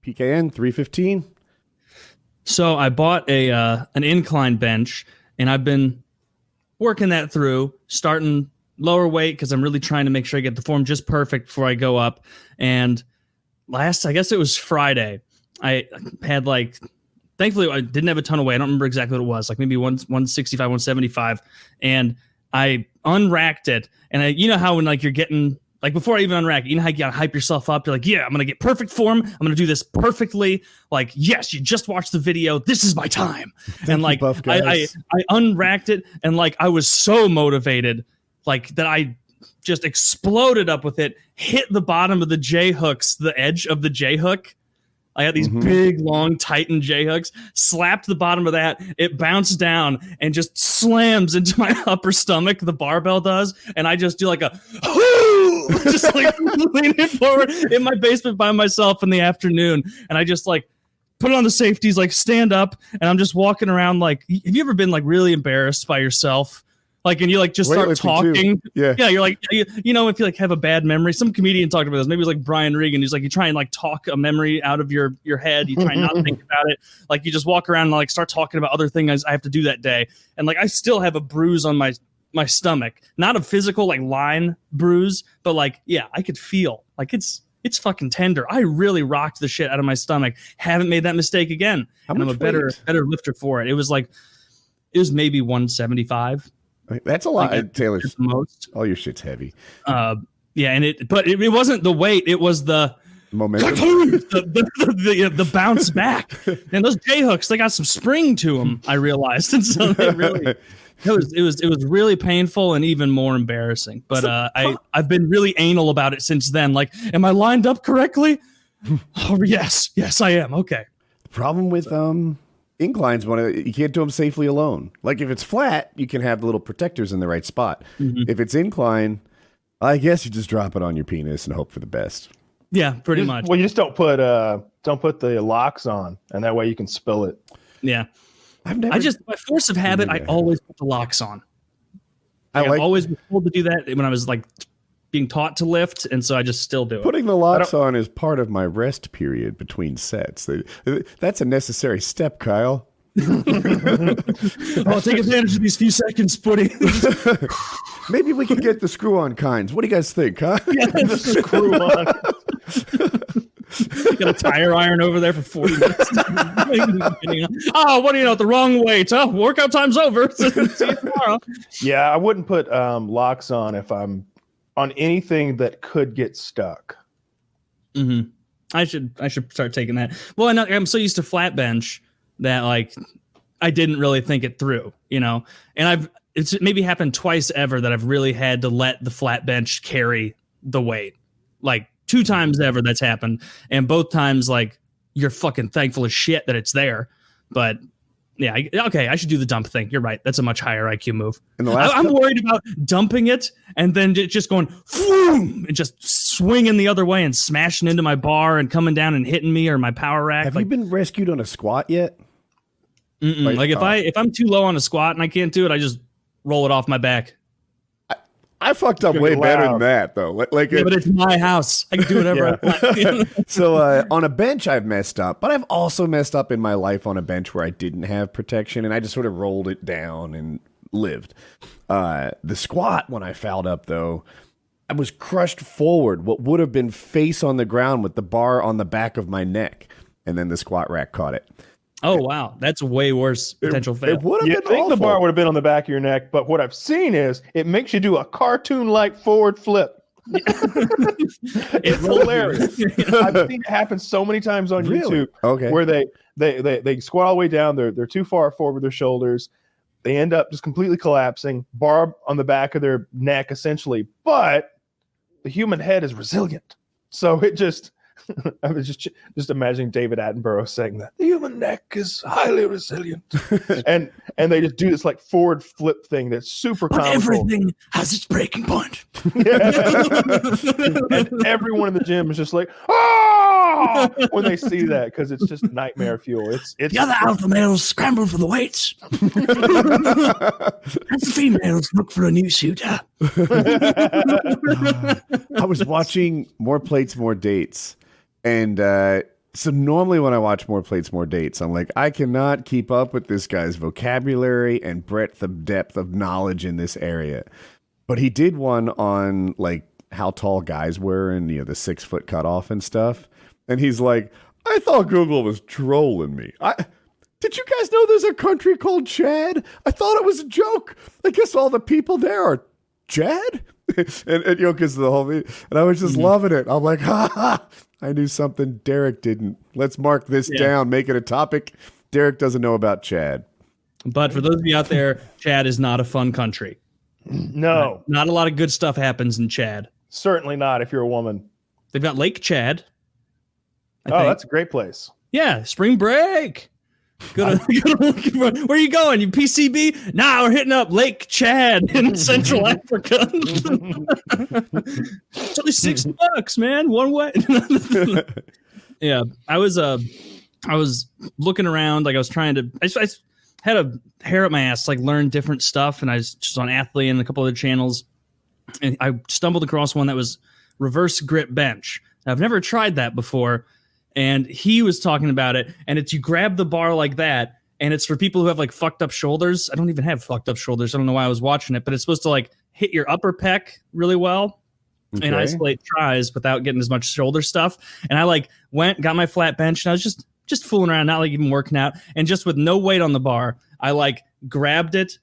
PKN 315. So I bought an incline bench, and I've been working that through, starting lower weight because I'm really trying to make sure I get the form just perfect before I go up. And I guess it was Friday, I had thankfully I didn't have a ton of weight. I don't remember exactly what it was, like maybe 165, 175. And I unracked it. And you know how when you're getting, before I even unrack it, you know how you gotta hype yourself up? You're like, yeah, I'm going to get perfect form. I'm going to do this perfectly. Yes, you just watched the video. This is my time. And I unracked it, and I was so motivated, that I just exploded up with it, hit the bottom of the J hooks, the edge of the J hook. I had these big, long Titan J hooks, slapped the bottom of that. It bounced down and just slams into my upper stomach. The barbell does. And I just do a whoo, just leaning forward in my basement by myself in the afternoon. And I just put it on the safeties, stand up. And I'm just walking around. Have you ever been really embarrassed by yourself? And you just start talking. Yeah. Yeah. You're if you have a bad memory, some comedian talked about this. Maybe it was Brian Regan. He's you try and talk a memory out of your head. You try not to think about it. You just walk around and start talking about other things I have to do that day. And I still have a bruise on my stomach, not a physical line bruise, but I could feel it's fucking tender. I really rocked the shit out of my stomach. Haven't made that mistake again. And I'm a better lifter for it. It was maybe 175. That's a lot, Taylor. Most. All your shit's heavy. Yeah, and it wasn't the weight; it was the momentum, the bounce back. And those J hooks, they got some spring to them. I realized, and so it was really painful and even more embarrassing. But I've been really anal about it since then. Am I lined up correctly? Oh yes, I am. Okay. The problem with inclines, you can't do them safely alone. If it's flat, you can have the little protectors in the right spot. If it's incline, I guess you just drop it on your penis and hope for the best. Yeah, pretty much. Well, you just don't put the locks on, and that way you can spill it. Yeah, by force of habit, I always put the locks on. I've always been told to do that when I was being taught to lift, and so I just still do it. Putting the locks on is part of my rest period between sets. That's a necessary step, Kyle. I'll take advantage of these few seconds, Putty. Maybe we can get the screw-on kinds. What do you guys think, huh? Yeah, the screw-on. Got a tire iron over there for 40 minutes. Oh, what do you know? The wrong weight. Oh, workout time's over. See you tomorrow. Yeah, I wouldn't put locks on if I'm on anything that could get stuck. Mm-hmm. I should start taking that. Well, I'm so used to flat bench that I didn't really think it through, and it's maybe happened twice ever that I've really had to let the flat bench carry the weight. 2 times ever that's happened. And both times you're fucking thankful as shit that it's there. But yeah, I should do the dump thing. You're right. That's a much higher IQ move. I'm worried about dumping it and then just going boom and just swinging the other way and smashing into my bar and coming down and hitting me or my power rack. Have you been rescued on a squat yet? If I'm too low on a squat and I can't do it, I just roll it off my back. I fucked up way better than that, though. But it's my house. I can do whatever I want. So on a bench, I've messed up. But I've also messed up in my life on a bench where I didn't have protection, and I just sort of rolled it down and lived. The squat, when I fouled up, though, I was crushed forward, what would have been face on the ground with the bar on the back of my neck. And then the squat rack caught it. Oh, wow. That's way worse potential fail. It would have been awful. The bar would have been on the back of your neck, but what I've seen is it makes you do a cartoon-like forward flip. It's hilarious. I've seen it happen so many times on YouTube where they squat all the way down. They're too far forward with their shoulders. They end up just completely collapsing, bar on the back of their neck, essentially. But the human head is resilient. So it just... I was just imagining David Attenborough saying that the human neck is highly resilient, and they just do this forward flip thing that's super comical. Everything has its breaking point. And everyone in the gym is just ah! When they see that, because it's just nightmare fuel. It's the other alpha males scramble for the weights. As the females look for a new suitor. I was watching More Plates, More Dates. And So normally when I watch More Plates, More Dates, I'm like, I cannot keep up with this guy's vocabulary and breadth of depth of knowledge in this area. But he did one on like how tall guys were and the 6 foot cutoff and stuff. And he's like, I thought Google was trolling me. Did you guys know there's a country called Chad? I thought it was a joke. I guess all the people there are Chad? and because of the whole video. And I was just loving it. I'm like, ha ha. I knew something Derek didn't. Let's mark this down, make it a topic. Derek doesn't know about Chad. But for those of you out there, Chad is not a fun country. No. Not a lot of good stuff happens in Chad. Certainly not if you're a woman. They've got Lake Chad. I think. Think. That's a great place. Yeah, spring break. Where are you going? You PCB? Nah, we're hitting up Lake Chad in Central Africa. It's only $6, man. One way. Yeah, I was looking around, like I was trying to. I had a hair up my ass to like learn different stuff, and I was just on Athlete and a couple other channels, and I stumbled across one that was reverse grip bench. I've never tried that before. And he was talking about it, and it's you grab the bar like that, and it's for people who have like fucked up shoulders. I don't even have fucked up shoulders. I don't know why I was watching it, but it's supposed to like hit your upper pec really well and isolate tries without getting as much shoulder stuff. And I like got my flat bench, and I was just fooling around, not like even working out, and just with no weight on the bar, I like grabbed it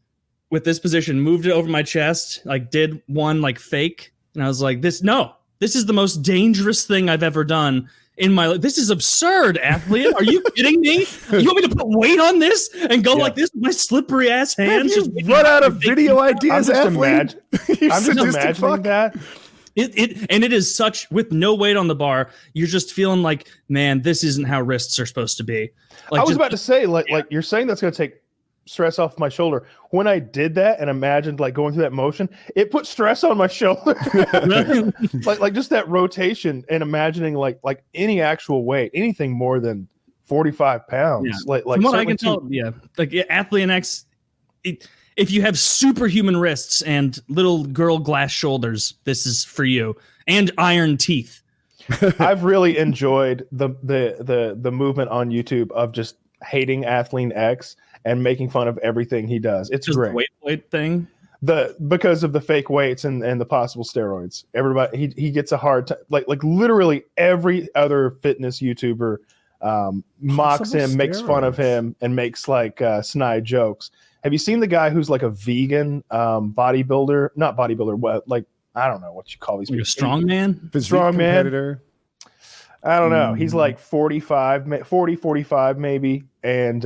with this position, moved it over my chest, like did one like fake, and I was like, this is the most dangerous thing I've ever done in my life. This is absurd, Athlete. Are you kidding me? You want me to put weight on this and go like this with my slippery ass hands? Have you run out of video ideas, Athlete? I'm just imagining that. It is such, with no weight on the bar, you're just feeling like, man, this isn't how wrists are supposed to be. Like, I was about to say, like you're saying that's going to take stress off my shoulder. When I did that and imagined like going through that motion, it put stress on my shoulder. like just that rotation and imagining like any actual weight, anything more than 45 pounds. Yeah. Like from what I can tell, like Athlete X, if you have superhuman wrists and little girl glass shoulders, this is for you, and iron teeth. I've really enjoyed the movement on YouTube of just hating Athlete X and making fun of everything he does. It's just great. Weight thing. Because of the fake weights and the possible steroids. Everybody he gets a hard time. Like literally every other fitness YouTuber mocks him, makes fun of him, and makes like snide jokes. Have you seen the guy who's like a vegan bodybuilder? Not bodybuilder, what, like, I don't know what you call these people. A strongman? Strongman. I don't know. He's like 45 maybe, and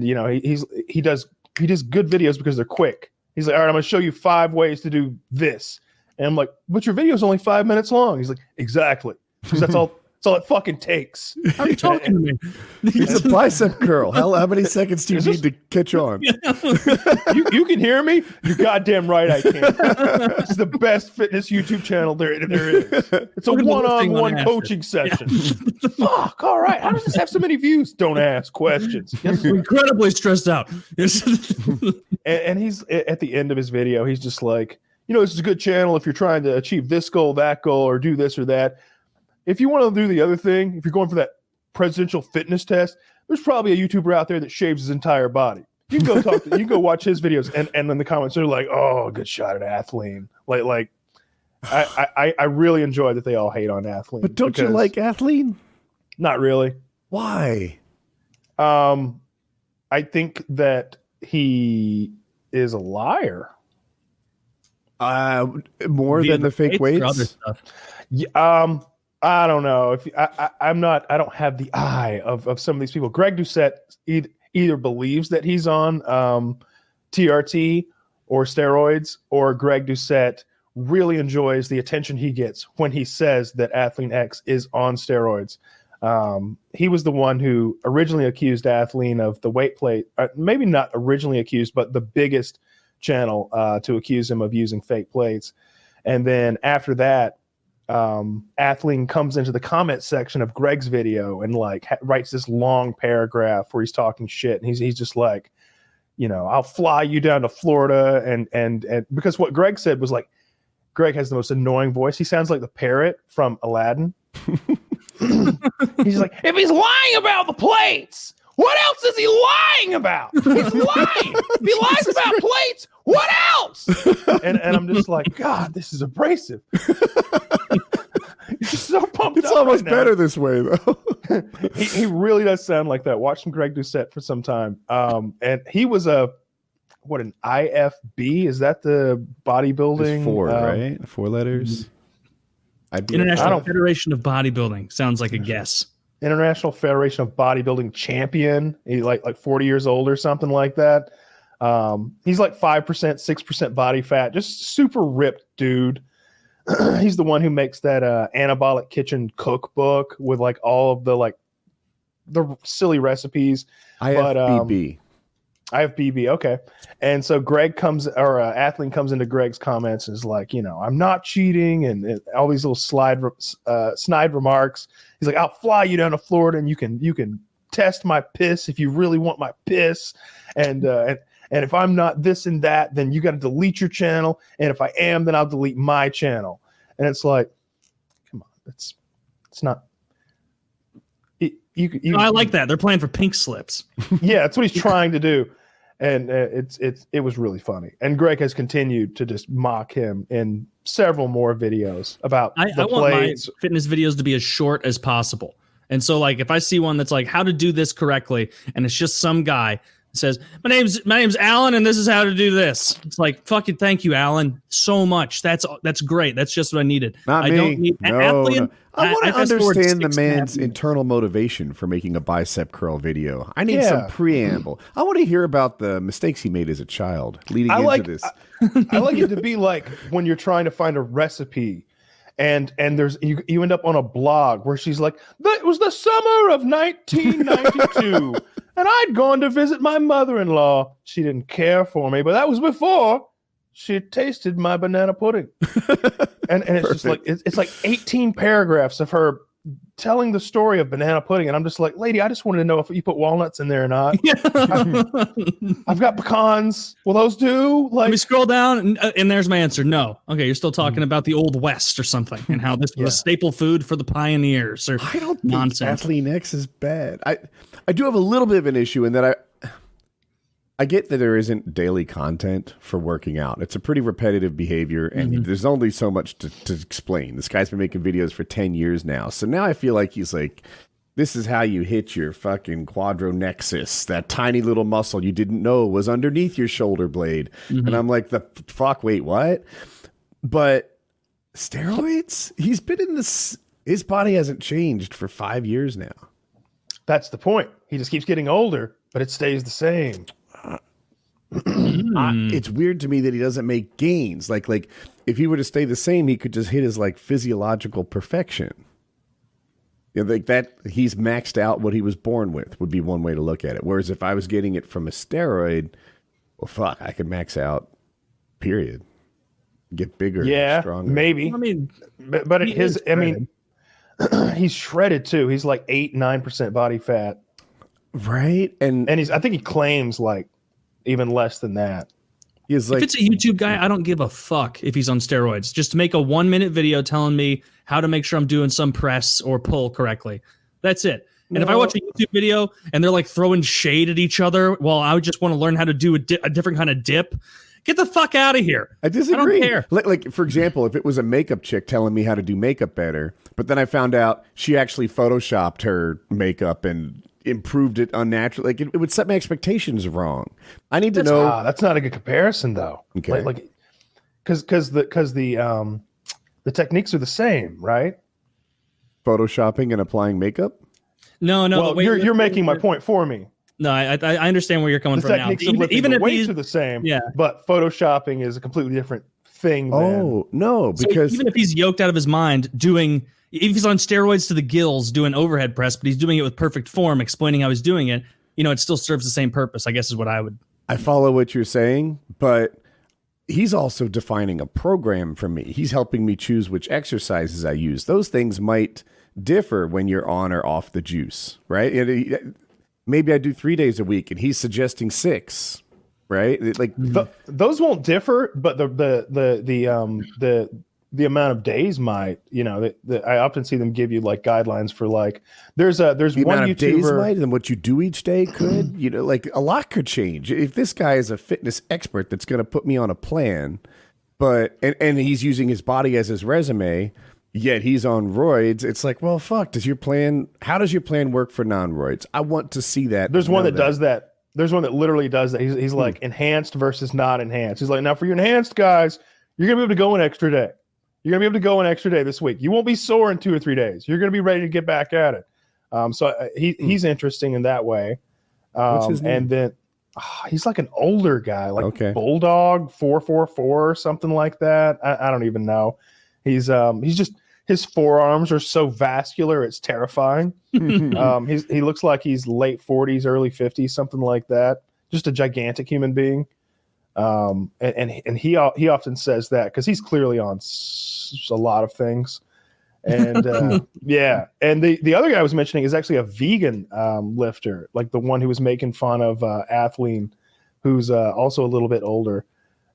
you know he does good videos because they're quick. He's like, all right, I'm gonna show you 5 ways to do this, and I'm like, but your video is only 5 minutes long. He's like, exactly, because that's all it fucking takes. How are you talking to me? He's a bicep curl. How many seconds do you need to catch on? You can hear me? You're goddamn right I can. This is the best fitness YouTube channel there is. It's a one-on-one coaching session. Fuck, all right. How does this have so many views? Don't ask questions. Yes, incredibly stressed out. And he's at the end of his video, he's just like, this is a good channel if you're trying to achieve this goal, that goal, or do this or that. If you want to do the other thing, if you're going for that presidential fitness test, there's probably a YouTuber out there that shaves his entire body. You can go you can go watch his videos, and then the comments are like, "Oh, good shot at Athlete." Like, I really enjoy that they all hate on Athlete. But don't you like Athlete? Not really. Why? I think that he is a liar. More than the fake weights. I don't know if I don't have the eye of some of these people. Greg Doucette either believes that he's on TRT or steroids, or Greg Doucette really enjoys the attention he gets when he says that Athlete X is on steroids. He was the one who originally accused Athlete of the weight plate. Maybe not originally accused, but the biggest channel to accuse him of using fake plates. And then after that, Athlete comes into the comment section of Greg's video and like writes this long paragraph where he's talking shit, and he's just like, I'll fly you down to Florida, and because what Greg said was like, Greg has the most annoying voice. He sounds like the parrot from Aladdin. He's like, if he's lying about the plates, what else is he lying about? He's lying. If he lies about plates, what else? And I'm just like, God, this is abrasive. He's so pumped It's up almost right now. better this way, though. He really does sound like that. Watch some Greg Doucette for some time. And he was an IFB? Is that the bodybuilding? There's 4, right? 4 letters. International Federation of Bodybuilding sounds like a guess. International Federation of Bodybuilding champion. He's like 40 years old or something like that. He's like 5%, 6% body fat, just super ripped dude. He's the one who makes that anabolic kitchen cookbook with like all of the silly recipes. IFBB. IFBB, okay. And so Athleen comes into Greg's comments and is like, I'm not cheating, and all these little snide remarks. He's like, I'll fly you down to Florida and you can test my piss if you really want my piss. And if I'm not this and that, then you got to delete your channel. And if I am, then I'll delete my channel. And it's like, come on, it's not. I like that. They're playing for pink slips. Yeah, that's what he's trying to do. And it was really funny. And Greg has continued to just mock him in several more videos about I the want my plays. fitness videos to be as short as possible. And so, like, if I see one that's like how to do this correctly, and it's just some guy says, my name's Alan, and this is how to do this. It's like, fucking thank you, Alan, so much. That's great. That's just what I needed. Not I me. don't need No. I want to understand the man's internal. internal motivation for making a bicep curl video. I need Yeah. some preamble. I want to hear about the mistakes he made as a child leading into this. I like it to be like when you're trying to find a recipe and there's you end up on a blog where she's like, it was the summer of 1992 and I'd gone to visit my mother-in-law. She didn't care for me, but that was before she had tasted my banana pudding. and it's just like it's like 18 paragraphs of her telling the story of banana pudding, and I'm just like, lady, I just wanted to know if you put walnuts in there or not. I've got pecans. Will those do? Like, let me scroll down, and there's my answer. No. Okay, you're still talking about the Old West or something, and how this was a staple food for the pioneers. Or I don't think nonsense. Athlean X is bad. I do have a little bit of an issue in that I get that there isn't daily content for working out. It's a pretty repetitive behavior, and there's only so much to explain. This guy's been making videos for 10 years now. So now I feel like he's like, this is how you hit your fucking quadronexus, that tiny little muscle you didn't know was underneath your shoulder blade. And I'm like, wait, what? But steroids? He's been in this, his body hasn't changed for 5 years now. that's the point. He just keeps getting older, but it stays the same. It's weird to me that he doesn't make gains. Like if he were to stay the same, he could just hit his like physiological perfection. Like that, he's maxed out what he was born with would be one way to look at it. Whereas if I was getting it from a steroid, well, fuck, I could max out. Period. Get bigger, stronger. Maybe. I mean, but he's shredded too. He's like 8-9% body fat, right? And I think he claims like even less than that. He's like, if it's a YouTube guy, I don't give a fuck if he's on steroids. Just make a 1-minute video telling me how to make sure I'm doing some press or pull correctly. That's it. And if I watch a YouTube video and they're like throwing shade at each other, well, I would just want to learn how to do a different kind of dip. Get the fuck out of here. I disagree. I don't care. Like, for example, if it was a makeup chick telling me how to do makeup better, but then I found out she actually photoshopped her makeup and improved it unnaturally, like it would set my expectations wrong. I need to know. That's not a good comparison, though. Okay. Like, because the techniques are the same, right? Photoshopping and applying makeup. No. Well, you're making my point for me. No, I understand where you're coming from now. The techniques of lifting the weights are the same, but photoshopping is a completely different thing. No, because even if he's yoked out of his mind if he's on steroids to the gills doing overhead press, but he's doing it with perfect form, explaining how he's doing it, it still serves the same purpose, I guess is what I would. I follow what you're saying, but he's also defining a program for me. He's helping me choose which exercises I use. Those things might differ when you're on or off the juice, right? Maybe I do 3 days a week, and he's suggesting 6, right? Like those won't differ, but the the amount of days might, I often see them give you like guidelines for like, there's the one amount of days YouTuber. might, and what you do each day could, like a lot could change. If this guy is a fitness expert that's going to put me on a plan, and he's using his body as his resume, yet he's on roids, it's like, well, fuck, how does your plan work for non-roids? I want to see that. There's one that does that. There's one that literally does that. He's like enhanced versus not enhanced. He's like, now for your enhanced guys, you're going to be able to go an extra day. You're going to be able to go an extra day this week. You won't be sore in 2 or 3 days. You're going to be ready to get back at it. He's interesting in that way. What's his name? And then he's like an older guy, like Bulldog 444 or something like that. I don't even know. He's just, his forearms are so vascular, it's terrifying. He looks like he's late 40s, early 50s, something like that. Just a gigantic human being. And he often says that because he's clearly on a lot of things. And yeah, and the other guy I was mentioning is actually a vegan lifter, like the one who was making fun of Athleen, who's also a little bit older.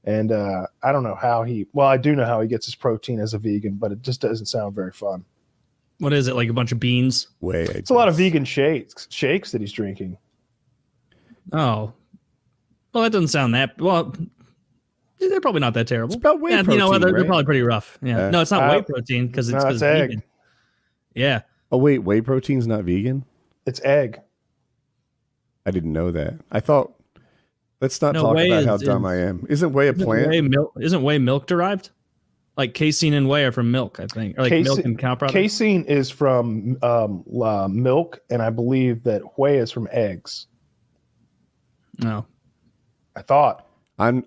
And I don't know how I do know how he gets his protein as a vegan, but it just doesn't sound very fun. What is it, like a bunch of beans? It's a lot of vegan shakes that he's drinking. Oh, well, that doesn't sound that well. They're probably not that terrible. It's about whey protein, they're probably pretty rough. Yeah, no, it's not whey protein because it's egg. Vegan. Yeah. Oh wait, whey protein's not vegan? It's egg. I didn't know that. I thought. Let's not talk about how dumb I am. Isn't whey a plant? Isn't whey milk derived? Like casein and whey are from milk, I think. Or like milk and cow products. Casein is from milk, and I believe that whey is from eggs. No. I thought. I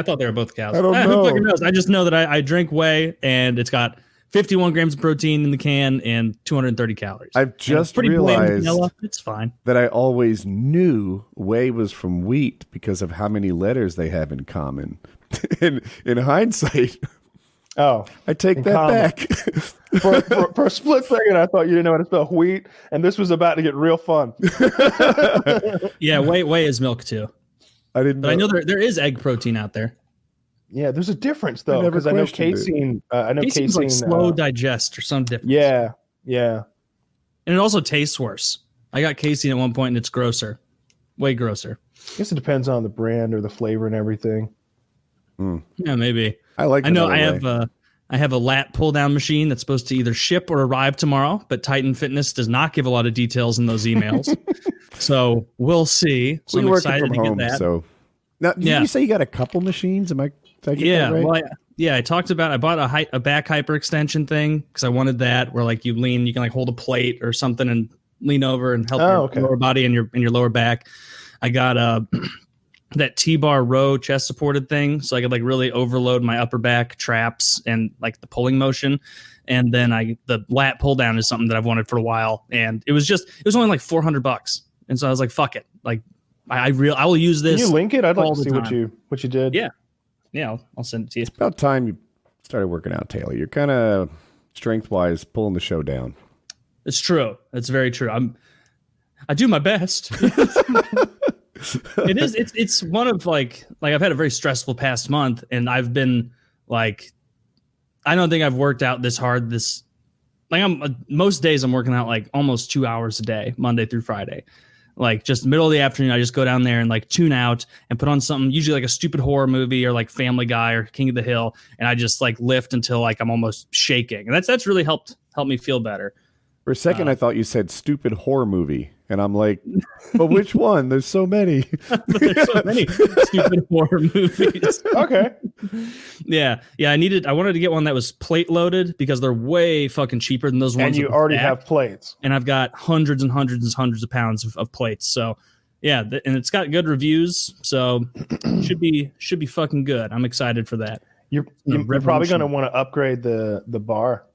thought they were both cows. I don't know. Who fucking knows? I just know that I drink whey, and it's got 51 grams of protein in the can and 230 calories. I've just realized it's fine. that I always knew whey was from wheat because of how many letters they have in common. in hindsight, I take that back. For a split second, I thought you didn't know how to spell wheat, and this was about to get real fun. Yeah, whey is milk too. I didn't. But I know there is egg protein out there. Yeah, there's a difference though, because I know casein. Casein's like slow digest or some difference. Yeah, and it also tastes worse. I got casein at one point, and it's grosser, way grosser. I guess it depends on the brand or the flavor and everything. Yeah, maybe. I know. I have a lat pull down machine that's supposed to either ship or arrive tomorrow, but Titan Fitness does not give a lot of details in those emails. So we'll see. So I'm excited to get that. So now, did you say you got a couple machines? Did I get that right? Well, I talked about. I bought a back hyperextension thing because I wanted that where like you lean, you can like hold a plate or something and lean over and help your lower body and your lower back. I got that T-bar row chest supported thing, so I could like really overload my upper back traps and like the pulling motion. And then the lat pull down is something that I've wanted for a while, and it was only like $400, and so I was like, fuck it, like I will use this. Can you link it? I'd like to see what you did. Yeah, I'll send it to you. It's about time you started working out, Taylor. You're kind of strength-wise pulling the show down. It's true. It's very true. I do my best. It is. It's one of like I've had a very stressful past month, and I've been like, I don't think I've worked out this hard. Most days I'm working out like almost 2 hours a day, Monday through Friday. Like just middle of the afternoon, I just go down there and like tune out and put on something, usually like a stupid horror movie or like Family Guy or King of the Hill, and I just like lift until like I'm almost shaking, and that's really helped me feel better. For a second, I thought you said stupid horror movie, and I'm like, but which one? There's so many. There's so many stupid horror movies. Okay. Yeah. I wanted to get one that was plate loaded because they're way fucking cheaper than those ones. And you already have plates. And I've got hundreds and hundreds and hundreds of pounds of plates. So yeah, and it's got good reviews, so should be fucking good. I'm excited for that. You're probably going to want to upgrade the bar.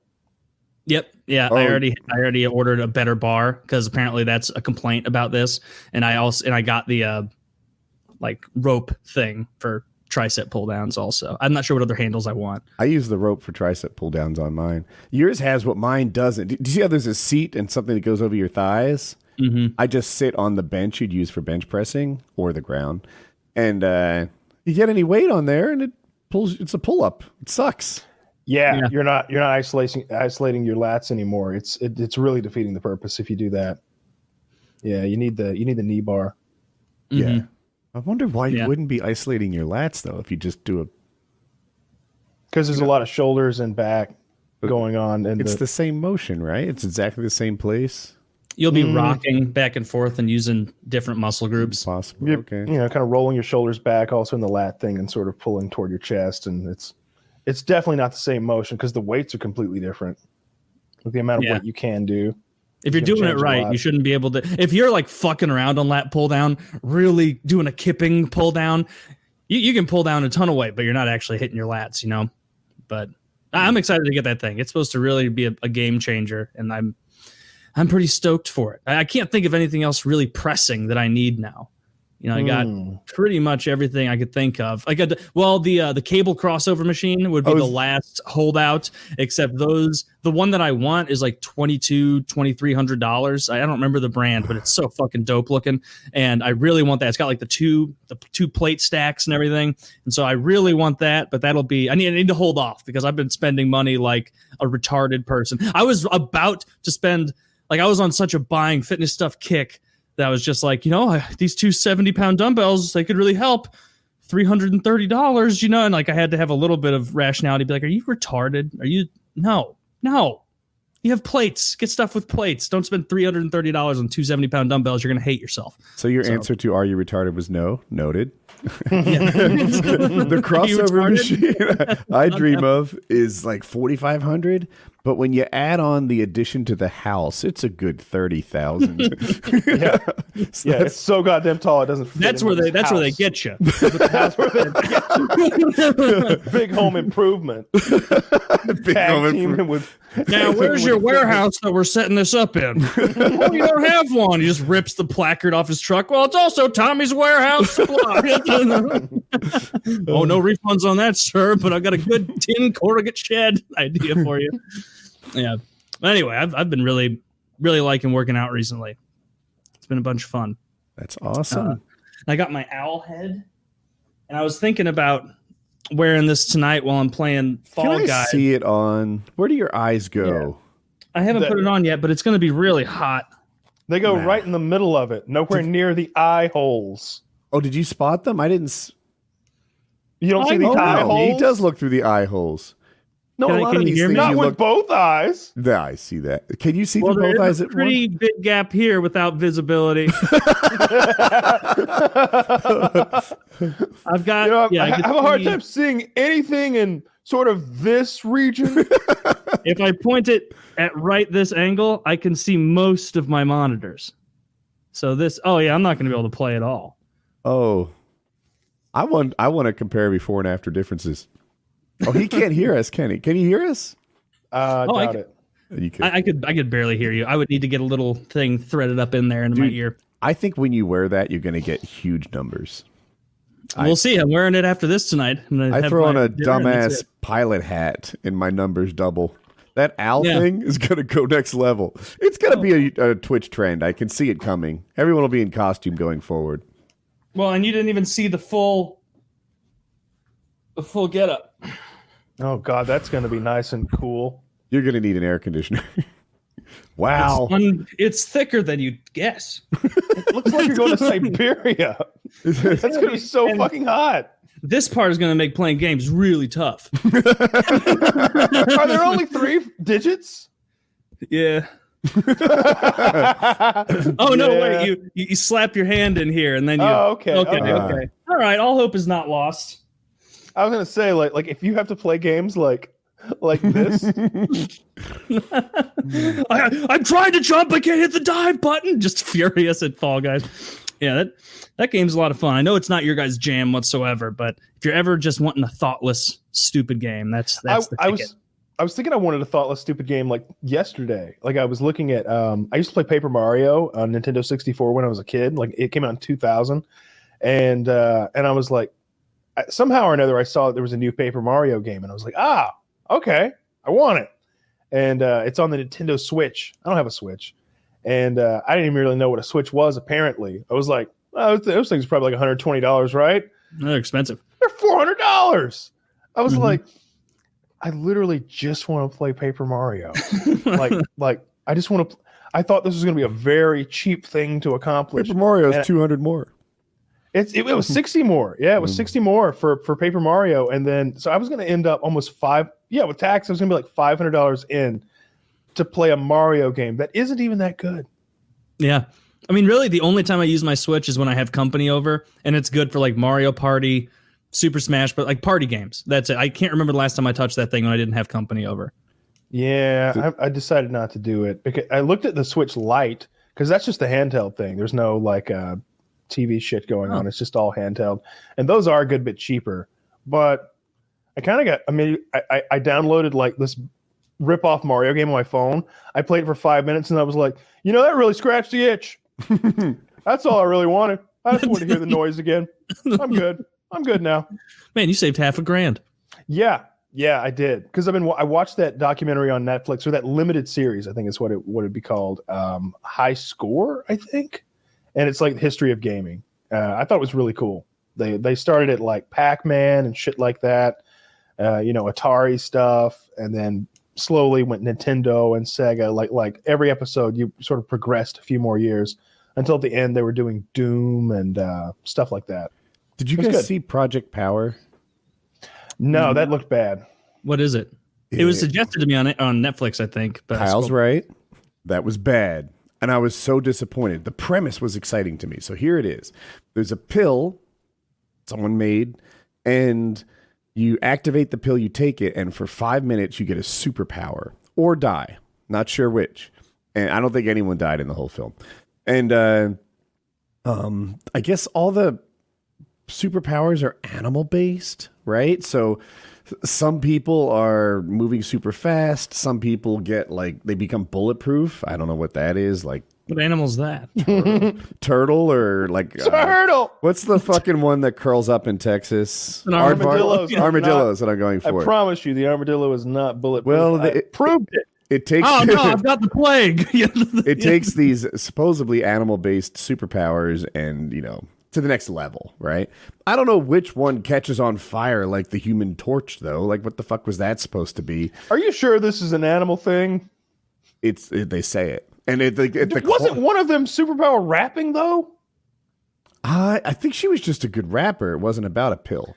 Yep. Yeah. I already ordered a better bar because apparently that's a complaint about this. And I got the like rope thing for tricep pull downs also. I'm not sure what other handles I want. I use the rope for tricep pull downs on mine. Yours has what mine doesn't. Do you see how there's a seat and something that goes over your thighs? Mm-hmm. I just sit on the bench you'd use for bench pressing or the ground. And you get any weight on there and it pulls. It's a pull up. It sucks. Yeah, you're not isolating your lats anymore. It's really defeating the purpose if you do that. Yeah, you need the knee bar. Yeah. I wonder why you wouldn't be isolating your lats though if you just do a. Because there's a lot of shoulders and back going on, and it's the same motion, right? It's exactly the same place. You'll be rocking back and forth and using different muscle groups. Possible. Okay. You know, kind of rolling your shoulders back, also in the lat thing, and sort of pulling toward your chest, and it's definitely not the same motion because the weights are completely different with the amount of weight you can do. If you're doing it right, you shouldn't be able to. If you're like fucking around on lat pull down, really doing a kipping pull down, you can pull down a ton of weight, but you're not actually hitting your lats, you know. But I'm excited to get that thing. It's supposed to really be a game changer, and I'm pretty stoked for it. I can't think of anything else really pressing that I need now. You know, I got pretty much everything I could think of. I got the cable crossover machine would be the last holdout, except the one that I want is like $2,300. I don't remember the brand, but it's so fucking dope looking, and I really want that. It's got like the two plate stacks and everything, and so I really want that. But that'll be I need to hold off because I've been spending money like a retarded person. I was about to spend I was on such a buying fitness stuff kick. That was just like, you know, these two 70-pound dumbbells, they could really help. $330, you know, and like I had to have a little bit of rationality. Be like, are you retarded? Are you? No. You have plates. Get stuff with plates. Don't spend $330 on two 70-pound dumbbells. You're going to hate yourself. So your answer to are you retarded was no. Noted. The crossover machine I dream of is like $4,500. But when you add on the addition to the house, it's a good $30,000. It's so goddamn tall it doesn't fit. That's where they get you. That's where they get you. Big home improvement. Now, where's your warehouse that we're setting this up in? Oh, you don't have one. He just rips the placard off his truck. Well, it's also Tommy's Warehouse Supply. Oh, no refunds on that, sir. But I've got a good tin corrugate shed idea for you. Yeah. But anyway, I've been really, really liking working out recently. It's been a bunch of fun. That's awesome. I got my owl head, and I was thinking about wearing this tonight while I'm playing Fall Guys. Can I see it on? Where do your eyes go? Yeah. I haven't put it on yet, but it's going to be really hot. They go right in the middle of it, nowhere near the eye holes. Oh, did you spot them? I didn't. You don't see the eye holes? He does look through the eye holes. No, a lot of these things not with both eyes. Yeah, I see that. Can you see through both eyes at once? Pretty big gap here without visibility. I've got. I have a hard time seeing anything in sort of this region. If I point it at this angle, I can see most of my monitors. So this. Oh yeah, I'm not going to be able to play at all. Oh, I want to compare before and after differences. Oh, he can't hear us, can he? Can you hear us? Doubt it. You could. I could barely hear you. I would need to get a little thing threaded up in there into my ear. I think when you wear that, you're going to get huge numbers. We'll see. I'm wearing it after this tonight. I throw on a dumbass pilot hat and my numbers double. That owl thing is going to go next level. It's going to be a Twitch trend. I can see it coming. Everyone will be in costume going forward. Well, and you didn't even see the full getup. Oh God, that's going to be nice and cool. You're going to need an air conditioner. Wow. It's thicker than you'd guess. It looks like you're going to Siberia. That's going to be so fucking hot. This part is going to make playing games really tough. Are there only 3 digits? Yeah. Oh, no, wait. You slap your hand in here and then you... Oh, okay. Okay. All right. All hope is not lost. I was going to say, like if you have to play games like this. I'm trying to jump. I can't hit the dive button. Just furious at Fall Guys. Yeah, that game's a lot of fun. I know it's not your guys' jam whatsoever, but if you're ever just wanting a thoughtless, stupid game, that's the ticket. I was thinking I wanted a thoughtless, stupid game like yesterday. Like I was looking at, I used to play Paper Mario on Nintendo 64 when I was a kid. Like it came out in 2000. And I was like, somehow or another, I saw there was a new Paper Mario game. And I was like, okay, I want it. And it's on the Nintendo Switch. I don't have a Switch. And I didn't even really know what a Switch was, apparently. I was like, those things are probably like $120, right? They're expensive. They're $400. I was like, I literally just want to play Paper Mario. like I just want to. I thought this was going to be a very cheap thing to accomplish. Paper Mario is 200 more. It was 60 more. Yeah, it was 60 more for Paper Mario, and then so I was going to end up almost with tax. I was going to be like $500 in to play a Mario game that isn't even that good. Yeah. I mean, really, the only time I use my Switch is when I have company over, and it's good for like Mario Party, Super Smash, but like party games. That's it. I can't remember the last time I touched that thing when I didn't have company over. Yeah, I decided not to do it because I looked at the Switch Lite because that's just the handheld thing. There's no like TV shit going on. It's just all handheld, and those are a good bit cheaper. But I kind of got. I mean, I downloaded like this rip-off Mario game on my phone. I played it for 5 minutes, and I was like, that really scratched the itch. That's all I really wanted. I just wanted to hear the noise again. I'm good now. Man, you saved $1,000. Yeah, I did because I watched that documentary on Netflix, or that limited series. I think is what it'd be called. High Score, I think, and it's like the history of gaming. I thought it was really cool. They started at like Pac-Man and shit like that, Atari stuff, and then slowly went Nintendo and Sega. Like every episode, you sort of progressed a few more years until at the end they were doing Doom and stuff like that. Did you guys see Project Power? No, that looked bad. What is it? It was suggested to me on Netflix, I think. But Kyle's right. That was bad. And I was so disappointed. The premise was exciting to me. So here it is. There's a pill someone made, and you activate the pill, you take it, and for 5 minutes you get a superpower or die. Not sure which. And I don't think anyone died in the whole film. And I guess all the superpowers are animal based, right? So some people are moving super fast. Some people get they become bulletproof. I don't know what that is. Like, what animal's that? Turtle or turtle. What's the fucking one that curls up in Texas? An armadillo. Armadillos that I'm going for. I promise you, the armadillo is not bulletproof. Well, it proved it. It takes. Oh no, I've got the plague. It takes these supposedly animal-based superpowers and to the next level, right? I don't know which one catches on fire like the Human Torch, though. Like, what the fuck was that supposed to be? Are you sure this is an animal thing? They say it, and wasn't one of them superpower rapping though? I think she was just a good rapper. It wasn't about a pill.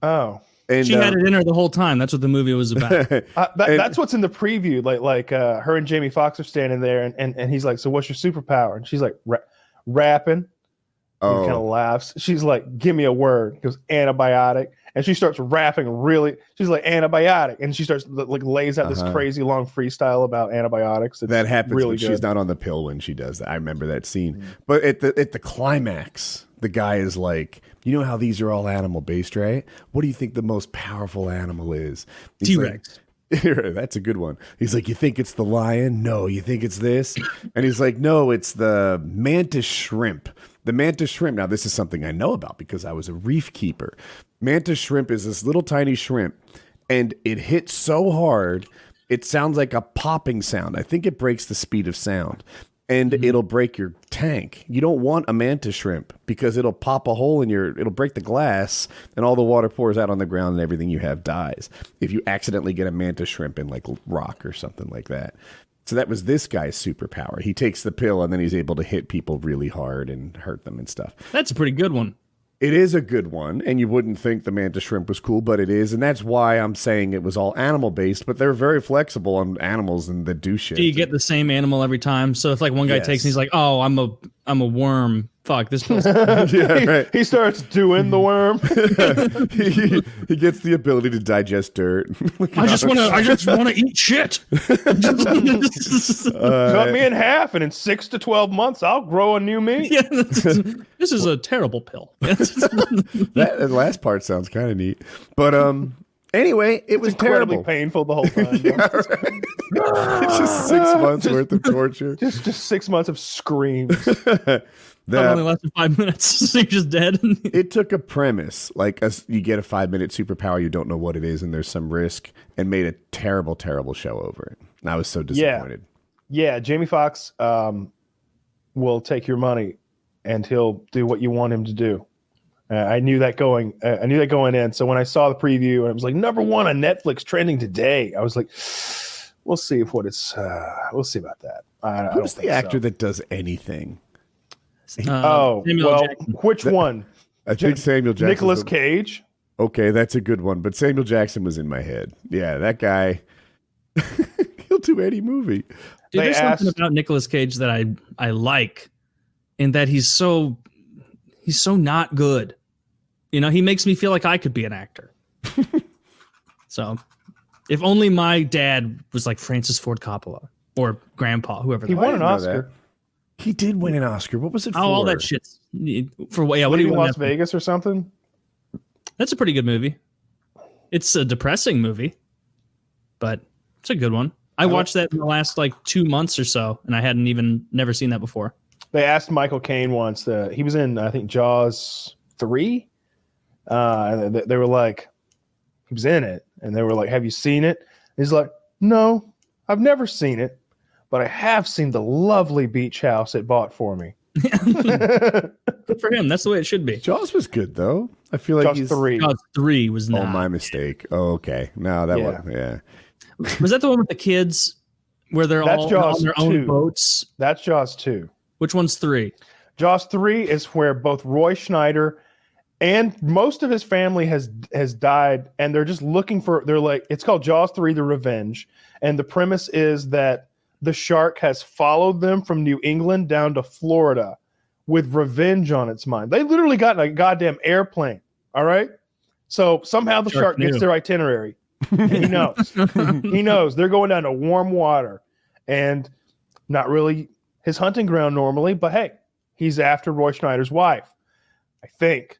Oh. And, she had it in her the whole time. That's what the movie was about. That's what's in the preview. Like her and Jamie Foxx are standing there, and he's like, "So what's your superpower?" And she's like, "Rapping." Oh. He kind of laughs. She's like, "Give me a word." He goes, "Antibiotic." And she starts rapping really. She's like, "Antibiotic," and she starts lays out this crazy long freestyle about antibiotics. That happens really when she's not on the pill when she does that. I remember that scene. Mm-hmm. But at the climax, the guy is like, "You know how these are all animal based, right? What do you think the most powerful animal is?" T-Rex. That's a good one. He's like, "You think it's the lion? No. You think it's this?" And he's like, "No, it's the mantis shrimp." The mantis shrimp. Now, this is something I know about because I was a reef keeper. Mantis shrimp is this little tiny shrimp, and it hits so hard, it sounds like a popping sound. I think it breaks the speed of sound. And it'll break your tank. You don't want a mantis shrimp because it'll pop a hole in it'll break the glass and all the water pours out on the ground and everything you have dies. If you accidentally get a mantis shrimp in like rock or something like that. So that was this guy's superpower. He takes the pill and then he's able to hit people really hard and hurt them and stuff. That's a pretty good one. It is a good one, and you wouldn't think the mantis shrimp was cool, but it is, and that's why I'm saying it was all animal-based, but they're very flexible on animals and that do shit. Do you get the same animal every time? So if like one guy takes and he's like, "Oh, I'm a worm. Fuck, this pill's..." Yeah, right. He starts doing the worm. he gets the ability to digest dirt. I just want to eat shit. Cut me in half, and in 6 to 12 months, I'll grow a new me. Yeah, this is a terrible pill. That last part sounds kind of neat, but anyway, it was incredibly terrible, painful the whole time. Yeah, right. It's just 6 months worth of torture. Just 6 months of screams. That only lasted 5 minutes, so you're just dead. It took a premise, like you get a 5-minute superpower, you don't know what it is, and there's some risk, and made a terrible, terrible show over it. And I was so disappointed. Yeah, Jamie Foxx will take your money, and he'll do what you want him to do. I knew that going in. So when I saw the preview and it was like #1 on Netflix trending today, I was like, we'll see about that. Who's the actor that does anything? Jackson. Which one? I think Samuel Jackson. Nicolas Cage. Okay, that's a good one. But Samuel Jackson was in my head. Yeah, that guy. He'll do any movie. Dude, there's something about Nicolas Cage that I like, in that he's so not good. You know, he makes me feel like I could be an actor. So, if only my dad was like Francis Ford Coppola or Grandpa, whoever. He won an Oscar. He did win an Oscar. What was it for? Oh, all that shit. For what? Yeah, what do you want? Las Vegas or something? That's a pretty good movie. It's a depressing movie, but it's a good one. I watched that in the last like 2 months or so, and I hadn't never seen that before. They asked Michael Caine once. He was in, I think, Jaws 3. And they were like, he was in it, and they were like, "Have you seen it?" And he's like, "No, I've never seen it, but I have seen the lovely beach house it bought for me." Good for him. That's the way it should be. Jaws was good though. I feel like Jaws 3. Jaws 3 was not. Oh, my mistake. Oh, okay. No, that was Was that the one with the kids where they're all on their own boats? That's Jaws 2. Which one's 3? Jaws 3 is where both Roy Schneider and most of his family has died, and they're just looking for. They're like, it's called Jaws 3: The Revenge, and the premise is that the shark has followed them from New England down to Florida with revenge on its mind. They literally got in a goddamn airplane. All right, so somehow the shark gets their itinerary. And he knows. He knows they're going down to warm water, and not really his hunting ground normally. But hey, he's after Roy Schneider's wife, I think.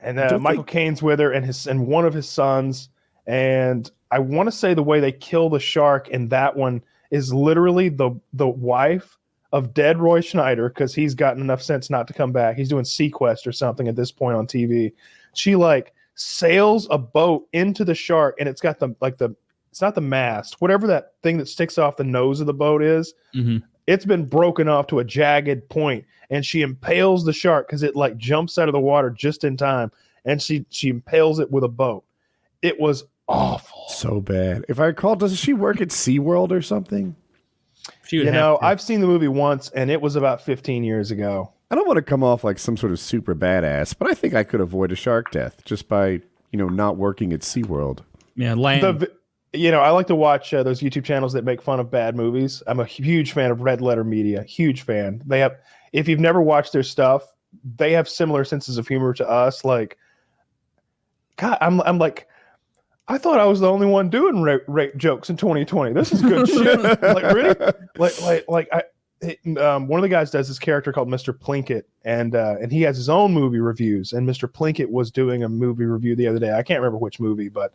And Michael Caine's with her and one of his sons. And I want to say the way they kill the shark in that one is literally the wife of dead Roy Schneider, because he's gotten enough sense not to come back. He's doing Sequest or something at this point on TV. She like sails a boat into the shark, and it's got it's not the mast, whatever that thing that sticks off the nose of the boat is. Mm-hmm. It's been broken off to a jagged point, and she impales the shark because it like jumps out of the water just in time, and she impales it with a boat. It was awful. So bad. If I recall, doesn't she work at SeaWorld or something? I've seen the movie once, and it was about 15 years ago. I don't want to come off like some sort of super badass, but I think I could avoid a shark death just by, not working at SeaWorld. Yeah, land. I like to watch those YouTube channels that make fun of bad movies. I'm a huge fan of Red Letter Media. Huge fan. They have, if you've never watched their stuff, they have similar senses of humor to us. Like, God, I'm like, I thought I was the only one doing rape jokes in 2020. This is good shit. Like, really? One of the guys does this character called Mr. Plinkett, and he has his own movie reviews. And Mr. Plinkett was doing a movie review the other day. I can't remember which movie, but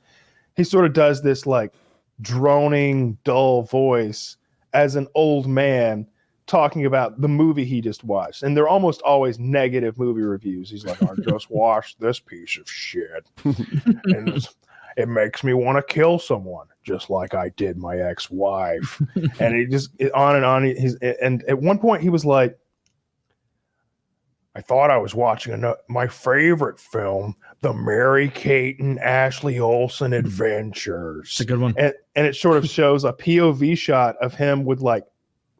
he sort of does this like droning, dull voice as an old man talking about the movie he just watched. And they're almost always negative movie reviews. He's like, I just watched this piece of shit. And it makes me want to kill someone, just like I did my ex-wife. And he just on and on. And at one point he was like, I thought I was watching my favorite film, the Mary-Kate and Ashley Olsen Adventures. It's a good one. And it sort of shows a POV shot of him with like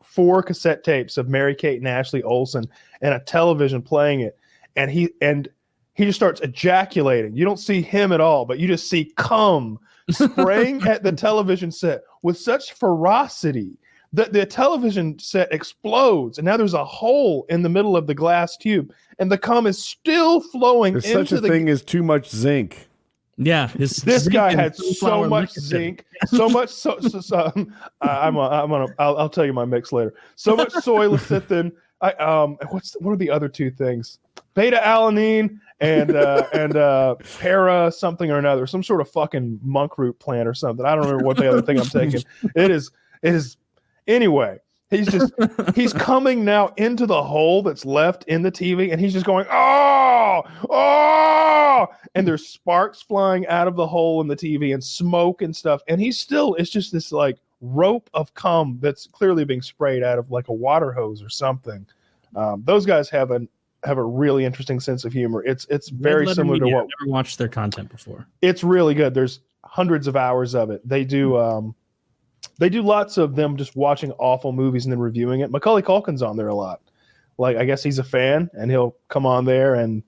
4 cassette tapes of Mary-Kate and Ashley Olsen and a television playing it. And he just starts ejaculating. You don't see him at all, but you just see cum spraying at the television set with such ferocity that the television set explodes, and now there's a hole in the middle of the glass tube, and the cum is still flowing. There's such a thing as too much zinc. Yeah, this guy had so much zinc, so much. I'll tell you my mix later. So much soy lecithin. What are the other 2 things? Beta alanine and para something or another, some sort of fucking monk root plant or something. I don't remember what the other thing I'm taking. It is. Anyway, he's coming now into the hole that's left in the TV, and he's just going, oh, and there's sparks flying out of the hole in the TV and smoke and stuff. And it's just this like rope of cum that's clearly being sprayed out of like a water hose or something. Those guys have have a really interesting sense of humor. It's very Red similar Letter to Media. what I've never watched their content before. It's really good. There's hundreds of hours of it. They do lots of them just watching awful movies and then reviewing it. Macaulay Culkin's on there a lot. Like, I guess he's a fan, and he'll come on there, and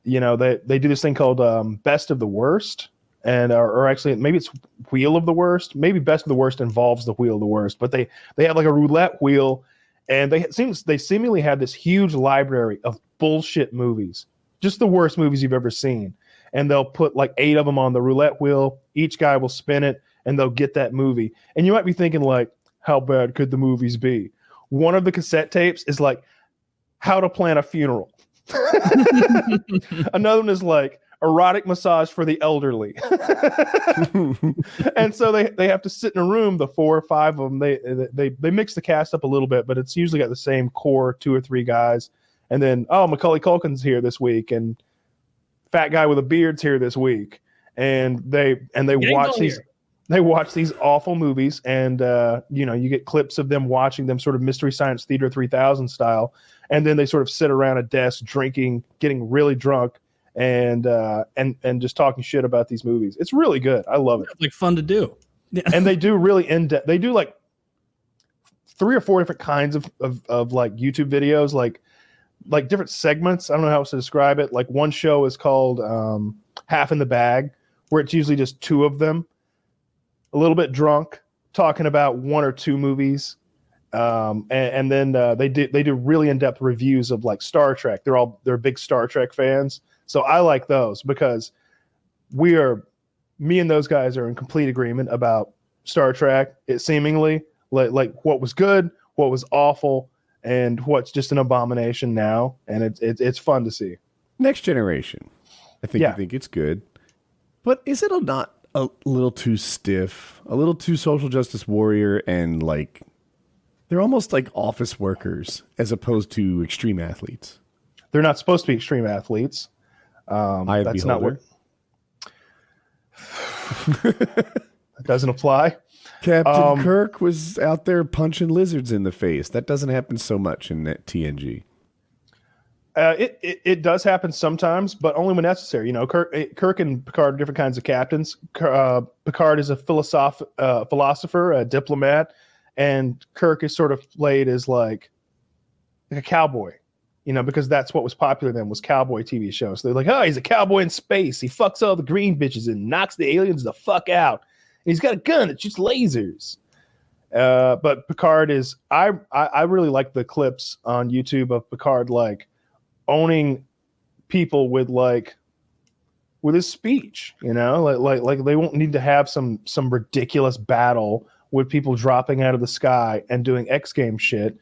they do this thing called Best of the Worst, and or actually maybe it's Wheel of the Worst. Maybe Best of the Worst involves the Wheel of the Worst, but they have like a roulette wheel, and they seemingly have this huge library of bullshit movies, just the worst movies you've ever seen, and they'll put like 8 of them on the roulette wheel. Each guy will spin it, and they'll get that movie. And you might be thinking, like, how bad could the movies be? One of the cassette tapes is like How to Plan a Funeral. Another one is like Erotic Massage for the Elderly. And so they have to sit in a room, the 4 or 5 of them. They mix the cast up a little bit, but it's usually got the same core 2 or 3 guys. And then, Macaulay Culkin's here this weweek, and fat guy with a beard's here this week. And they watch these. They watch these awful movies, and you get clips of them watching them, sort of Mystery Science Theater 3000 style, and then they sort of sit around a desk drinking, getting really drunk, and just talking shit about these movies. It's really good. I love it. It's like fun to do. Yeah. And they do really in-depth. They do like 3 or 4 different kinds of like YouTube videos, like different segments. I don't know how else to describe it. Like, one show is called Half in the Bag, where it's usually just 2 of them, a little bit drunk, talking about 1 or 2 movies, and then they do really in-depth reviews of like Star Trek. They're big Star Trek fans, so I like those because me and those guys are in complete agreement about Star Trek. It seemingly like what was good, what was awful, and what's just an abomination now, and it's fun to see. Next Generation, I think you think it's good, but is it not a little too stiff, a little too social justice warrior, and like they're almost like office workers as opposed to extreme athletes? They're not supposed to be extreme athletes. That's not what. That doesn't apply. Captain Kirk was out there punching lizards in the face. That doesn't happen so much in that TNG. It does happen sometimes, but only when necessary. Kirk and Picard are different kinds of captains. Picard is a philosopher, a diplomat, and Kirk is sort of played as like a cowboy, because that's what was popular then, was cowboy TV shows. So they're like, oh, he's a cowboy in space. He fucks all the green bitches and knocks the aliens the fuck out. And he's got a gun that shoots lasers. But Picard is, I really like the clips on YouTube of Picard like owning people with his speech, like they won't need to have some ridiculous battle with people dropping out of the sky and doing X Games shit.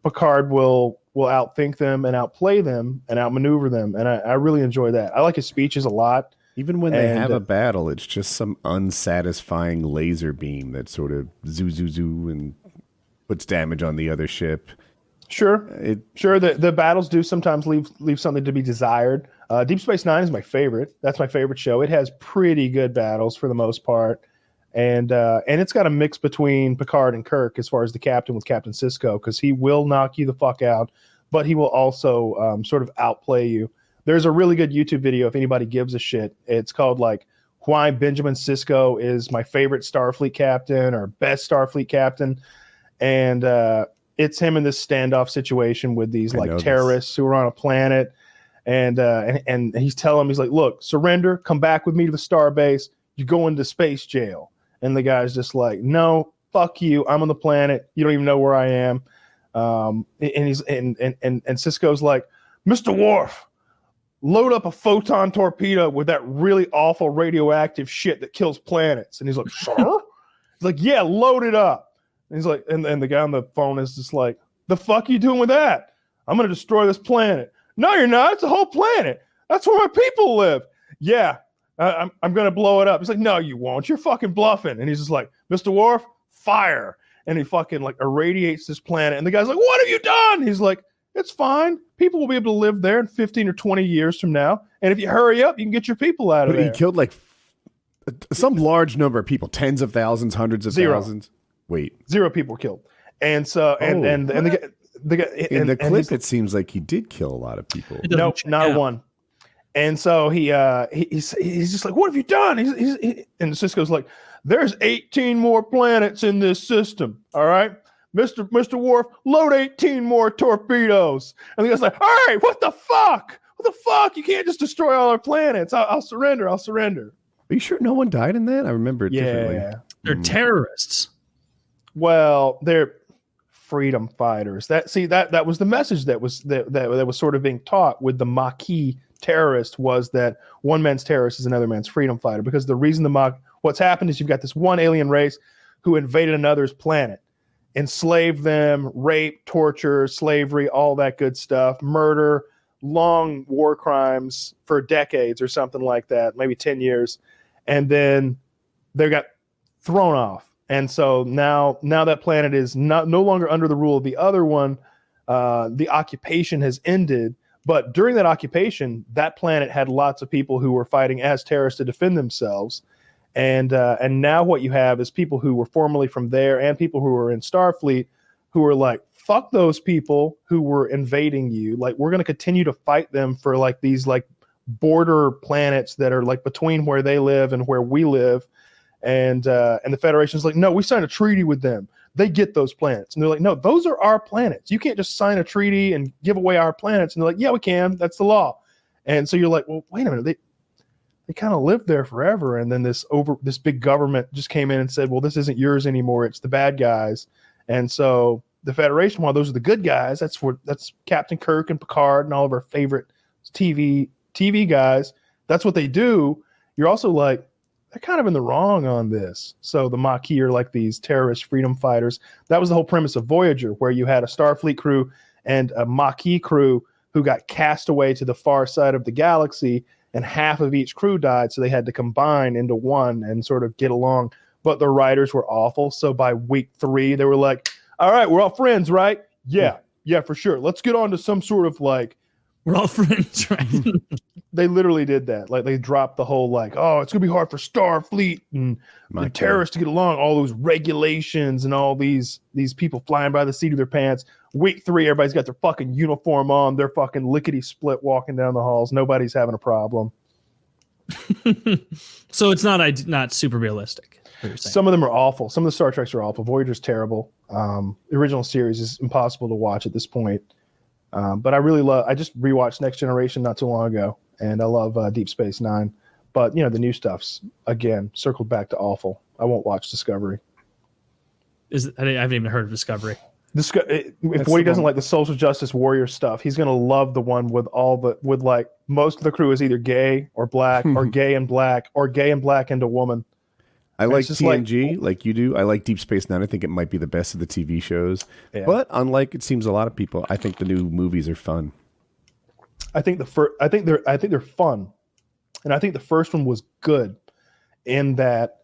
Picard will outthink them and outplay them and outmaneuver them, and I really enjoy that. I like his speeches a lot. Even when they have a battle, it's just some unsatisfying laser beam that sort of zoo and puts damage on the other ship. Sure. The battles do sometimes leave something to be desired. Deep Space Nine is my favorite. That's my favorite show. It has pretty good battles for the most part, and it's got a mix between Picard and Kirk as far as the captain with Captain Sisko, because he will knock you the fuck out, but he will also sort of outplay you. There's a really good YouTube video if anybody gives a shit. It's called like Why Benjamin Sisko is My Favorite Starfleet Captain or Best Starfleet Captain, and it's him in this standoff situation with these like terrorists who are on a planet, and he's telling him, he's like, look, surrender, come back with me to the starbase, you go into space jail. And the guy's just like, no, fuck you, I'm on the planet, you don't even know where I am. And Sisko's like, Mr. Worf, load up a photon torpedo with that really awful radioactive shit that kills planets. And he's like, sir? He's like, yeah, load it up. And he's like, and the guy on the phone is just like, the fuck you doing with that? I'm going to destroy this planet. No, you're not. It's a whole planet. That's where my people live. Yeah, I'm going to blow it up. He's like, no, you won't. You're fucking bluffing. And he's just like, Mr. Worf, fire. And he fucking like irradiates this planet. And the guy's like, what have you done? He's like, it's fine. People will be able to live there in 15 or 20 years from now. And if you hurry up, you can get your people out of there. He killed like some large number of people, tens of thousands, hundreds of thousands. Wait, 0 people were killed. And so, and In the clip, it seems like he did kill a lot of people. Nope, not one. And so he's just like, what have you done? And Cisco's like, there's 18 more planets in this system. All right, Mr. Worf, load 18 more torpedoes. And the guy's like, all right, what the fuck? What the fuck? You can't just destroy all our planets. I'll surrender. I'll surrender. Are you sure no one died in that? I remember it differently. They're terrorists. Well, they're freedom fighters. That was the message that was sort of being taught with the Maquis terrorist, was that one man's terrorist is another man's freedom fighter. Because the reason what's happened is you've got this one alien race who invaded another's planet, enslaved them, rape, torture, slavery, all that good stuff, murder, long war crimes for decades or something like that, maybe 10 years. And then they got thrown off. And so now that planet is no longer under the rule of the other one. The occupation has ended. But during that occupation, that planet had lots of people who were fighting as terrorists to defend themselves. And now what you have is people who were formerly from there and people who were in Starfleet who are like, fuck those people who were invading you. Like, we're going to continue to fight them for like these like border planets that are like between where they live and where we live. And the Federation's like, no, we signed a treaty with them. They get those planets. And they're like, no, those are our planets. You can't just sign a treaty and give away our planets. And they're like, yeah, we can. That's the law. And so you're like, well, wait a minute. They kind of lived there forever. And then this big government just came in and said, well, this isn't yours anymore. It's the bad guys. And so the Federation, while those are the good guys, that's Captain Kirk and Picard and all of our favorite TV guys. That's what they do. You're also like, they're kind of in the wrong on this. So the Maquis are like these terrorist freedom fighters. That was the whole premise of Voyager, where you had a Starfleet crew and a Maquis crew who got cast away to the far side of the galaxy, and half of each crew died. So they had to combine into one and sort of get along. But the writers were awful. So by week 3, they were like, all right, we're all friends, right? Yeah, for sure. Let's get on to some sort of like, we're all friends, right? They literally did that. Like, they dropped the whole like, oh, it's gonna be hard for Starfleet and the terrorists to get along. All those regulations and all these people flying by the seat of their pants. Week 3, everybody's got their fucking uniform on. They're fucking lickety split walking down the halls. Nobody's having a problem. So it's not super realistic. Some of them are awful. Some of the Star Treks are awful. Voyager's terrible. The original series is impossible to watch at this point. But I just rewatched Next Generation not too long ago, and I love Deep Space Nine. But, the new stuff's, again, circled back to awful. I won't watch Discovery. I haven't even heard of Discovery. If Woody doesn't like the social justice warrior stuff, he's going to love the one with like most of the crew is either gay or black or gay and black or gay and black and a woman. I like TNG like you do. I like Deep Space Nine. I think it might be the best of the TV shows. Yeah. But unlike it seems a lot of people, I think the new movies are fun. I think they're fun, and I think the first one was good in that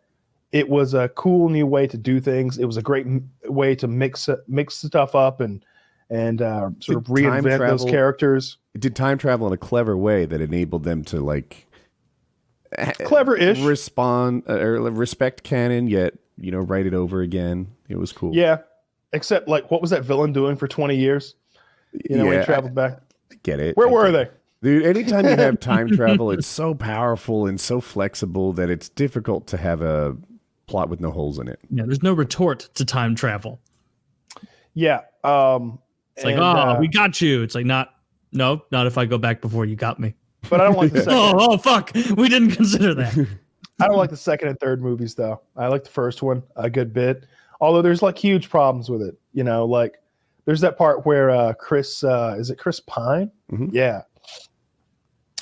it was a cool new way to do things. It was a great way to mix stuff up and sort of reinvent those characters. It did time travel in a clever way that enabled them to like. Clever-ish. Respect canon, yet write it over again. It was cool. Yeah, except like, what was that villain doing for 20 years? When he traveled back. Get it? Where were they? Dude, anytime you have time travel, it's so powerful and so flexible that it's difficult to have a plot with no holes in it. Yeah, there's no retort to time travel. Yeah, it's like, we got you. It's like, not if I go back before you got me. But I don't like the second. Oh, fuck. We didn't consider that. I don't like the second and third movies, though. I like the first one a good bit. Although there's like huge problems with it. Like there's that part where is it Chris Pine? Mm-hmm. Yeah.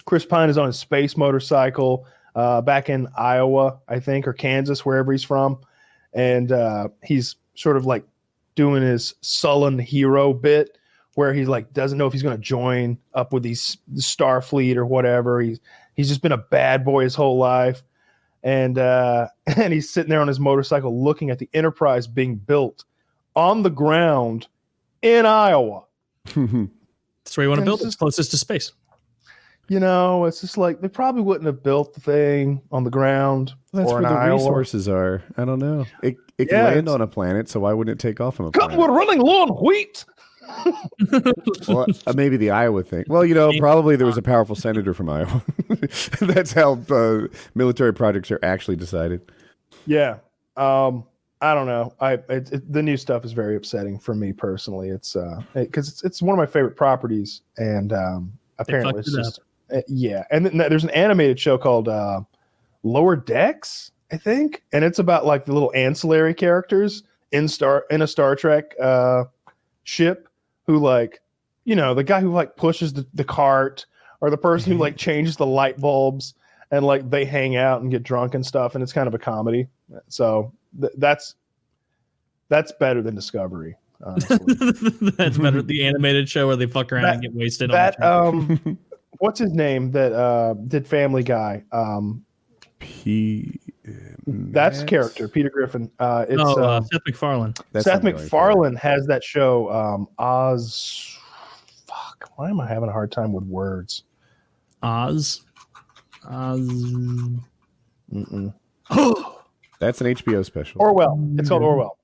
Chris Pine is on his space motorcycle back in Iowa, I think, or Kansas, wherever he's from. And he's sort of like doing his sullen hero bit, where he's like doesn't know if he's going to join up with the Starfleet or whatever. He's just been a bad boy his whole life, and he's sitting there on his motorcycle looking at the Enterprise being built on the ground in Iowa. That's where you want to build it. It's closest to space. It's just like they probably wouldn't have built the thing on the ground. That's or where the Iowa. Resources are. I don't know. It can land on a planet, so why wouldn't it take off on a planet? We're running low on wheat. Well, maybe the Iowa thing. Well, probably there was a powerful senator from Iowa. That's how military projects are actually decided. Yeah. I don't know. The new stuff is very upsetting for me personally. It's because it's one of my favorite properties, and apparently it's just yeah. And then there's an animated show called Lower Decks, I think, and it's about like the little ancillary characters in a Star Trek ship who like the guy who like pushes the cart, or the person who like changes the light bulbs, and like they hang out and get drunk and stuff, and it's kind of a comedy. So that's better than Discovery. Honestly. That's better. The animated show where they fuck around and get wasted. What's his name that did Family Guy? That's character Peter Griffin. It's Seth MacFarlane. Seth MacFarlane has that show. Oz. Fuck. Why am I having a hard time with words? Oz. That's an HBO special. Orwell. It's called Orwell.